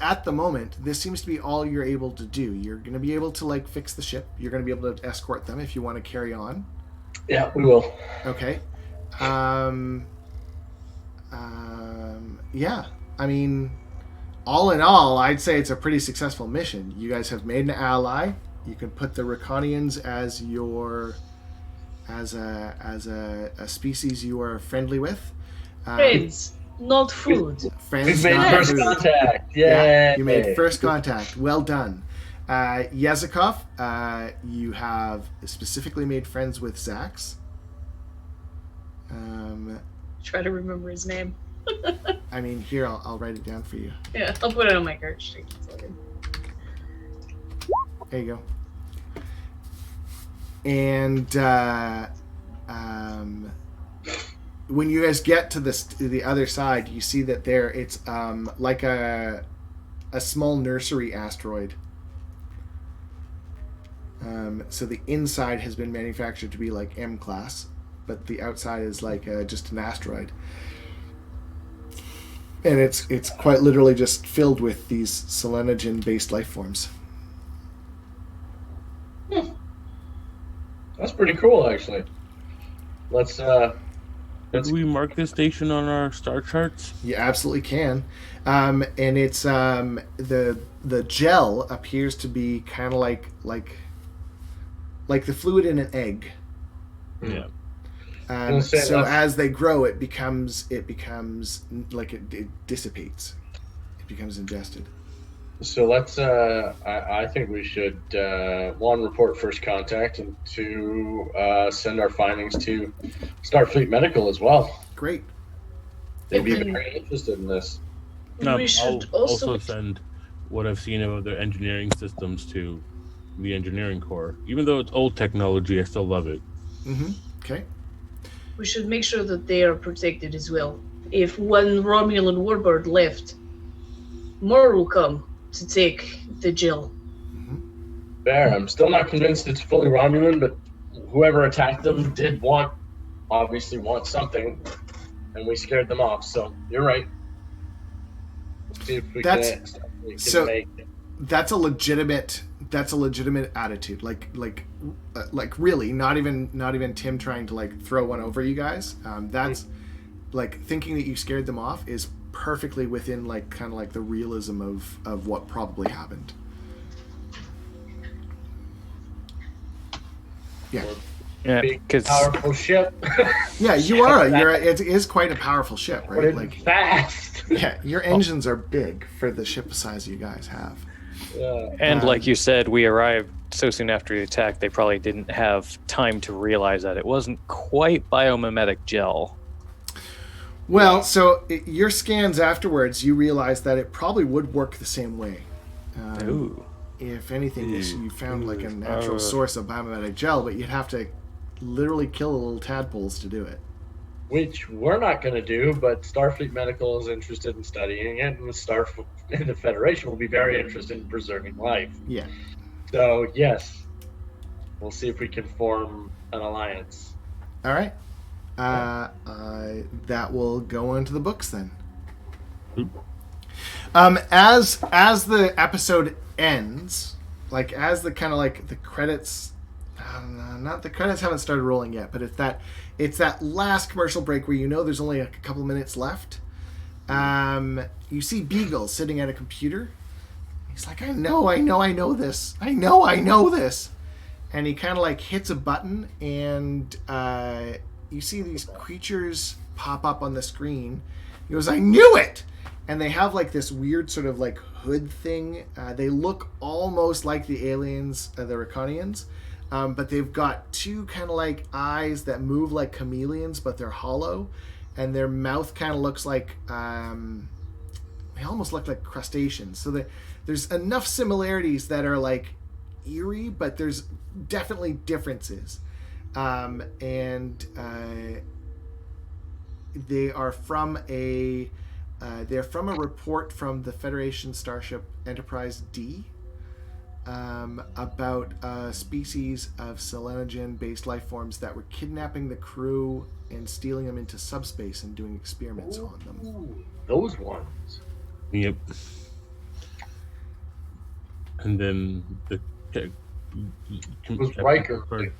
at the moment, this seems to be all you're able to do. You're going to be able to fix the ship. You're going to be able to escort them if you want to carry on. Yeah, we will. Okay. Yeah. I mean, all in all, I'd say it's a pretty successful mission. You guys have made an ally. You can put the Raconians as a species you are friendly with. Friends, not food. Friends, We've made not first food. contact. Yeah, you made first contact. Well done. Yazikov, you have specifically made friends with Zax. Try to remember his name. I mean, here, I'll write it down for you. Yeah, I'll put it on my card sheet. There you go. and when you guys get to the other side, you see that it's like a small nursery asteroid. So the inside has been manufactured to be like M class, but the outside is like just an asteroid. And it's quite literally just filled with these selenogen-based life forms. That's pretty cool, actually. Let's Did we mark this station on our star charts? You absolutely can. And it's the gel appears to be kind of like the fluid in an egg. Yeah. So as they grow, it becomes like it dissipates. It becomes ingested. So let's. I think we should one, report first contact, and two, send our findings to Starfleet Medical as well. Great. They'd be very interested in this. We should I'll also send what I've seen of their engineering systems to the engineering corps. Even though it's old technology, I still love it. Mm-hmm. Okay. We should make sure that they are protected as well. If one Romulan warbird left, more will come to take the gel. Fair. I'm still not convinced it's fully Romulan, but whoever attacked them did obviously want something, and we scared them off. So you're right. Let's see if we can make. That's a legitimate attitude. Like really, not even Tim trying to like throw one over you guys. That's like thinking that you scared them off is perfectly within like kind of like the realism of what probably happened. Yeah. Yeah, Big, because powerful ship. Yeah, you are. It is quite a powerful ship, right? But Like fast. yeah, your engines are big for the ship size you guys have. Yeah. and like you said, we arrived so soon after the attack. They probably didn't have time to realize that it wasn't quite biomimetic gel. Well, so your scans afterwards, you realize that it probably would work the same way. Ooh. If anything, you found like a natural source of biomimetic gel, but you'd have to literally kill the little tadpoles to do it. Which we're not going to do, but Starfleet Medical is interested in studying it, and the Federation will be very interested in preserving life. Yeah. So, yes, we'll see if we can form an alliance. All right. That will go into the books then. As the episode ends, like as the kind of like the credits, not the credits haven't started rolling yet, but it's that last commercial break where you know there's only like a couple minutes left. You see Beagle sitting at a computer. He's like, I know this. I know this. And he kind of like hits a button, and you see these creatures pop up on the screen. He goes, I knew it! And they have like this weird sort of like hood thing. They look almost like the aliens, the Raconians, but they've got two kind of like eyes that move like chameleons, but they're hollow. And their mouth kind of looks like, they almost look like crustaceans. So there's enough similarities that are like eerie, but there's definitely differences. They are from a report from the Federation starship Enterprise D about a species of selenogen-based life forms that were kidnapping the crew and stealing them into subspace and doing experiments on them. Ooh, those ones. Yep. And then the Was Riker.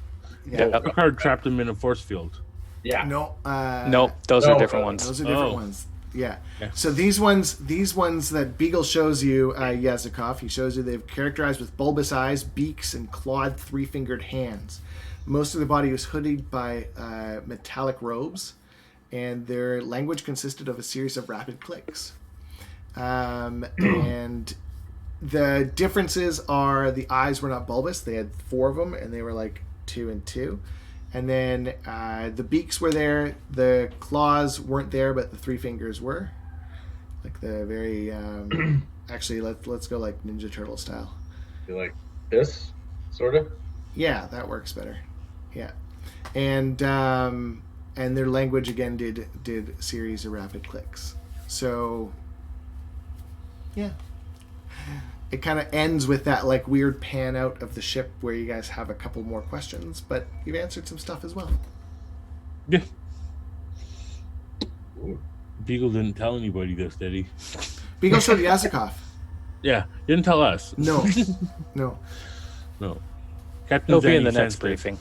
Picard trapped him in a force field. Yeah. Nope, those are different ones. Those are different ones. Yeah. So these ones that Beagle shows you, Yazikov, he shows you they've characterized with bulbous eyes, beaks, and clawed three-fingered hands. Most of the body was hooded by metallic robes, and their language consisted of a series of rapid clicks. And the differences are the eyes were not bulbous. They had 4 of them, and they were like 2 and 2. And then the beaks were there. The claws weren't there, but the 3 fingers were. Like the very... actually, let's go like Ninja Turtle style. You like this, sort of? Yeah, that works better. Yeah, and their language again did a series of rapid clicks. So yeah, it kind of ends with that like weird pan out of the ship where you guys have a couple more questions, but you've answered some stuff as well. Yeah. Beagle didn't tell anybody this, did he? Beagle showed Yazikov. Yeah, didn't tell us. No. Captain He'll be in Zanny the next sensed it. briefing.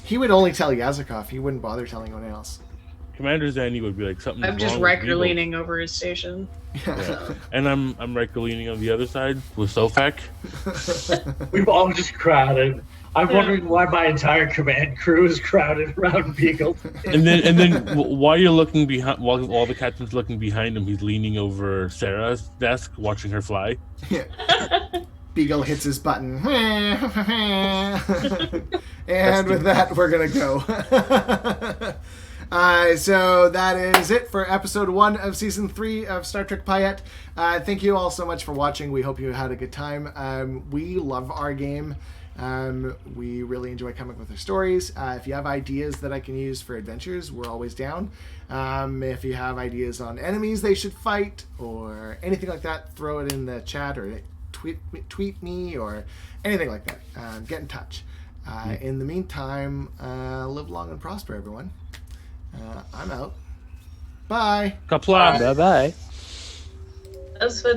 He would only tell Yazikov. He wouldn't bother telling anyone else. Commander Zanny would be like something. I'm just Riker leaning over his station. Yeah. And I'm Riker leaning on the other side with Sofak. We've all just crowded. I'm wondering why my entire command crew is crowded around Beagle. And then while you're looking behind, while the captain's looking behind him, he's leaning over Sarah's desk, watching her fly. Yeah. Beagle hits his button. And with that, we're going to go. So that is it for episode 1 of season 3 of Star Trek Payette. Thank you all so much for watching. We hope you had a good time. We love our game. We really enjoy coming up with our stories. If you have ideas that I can use for adventures, we're always down. If you have ideas on enemies they should fight or anything like that, throw it in the chat or tweet me or anything like that. Get in touch. In the meantime, live long and prosper, everyone. I'm out. Bye. Kapla. Bye-bye. As for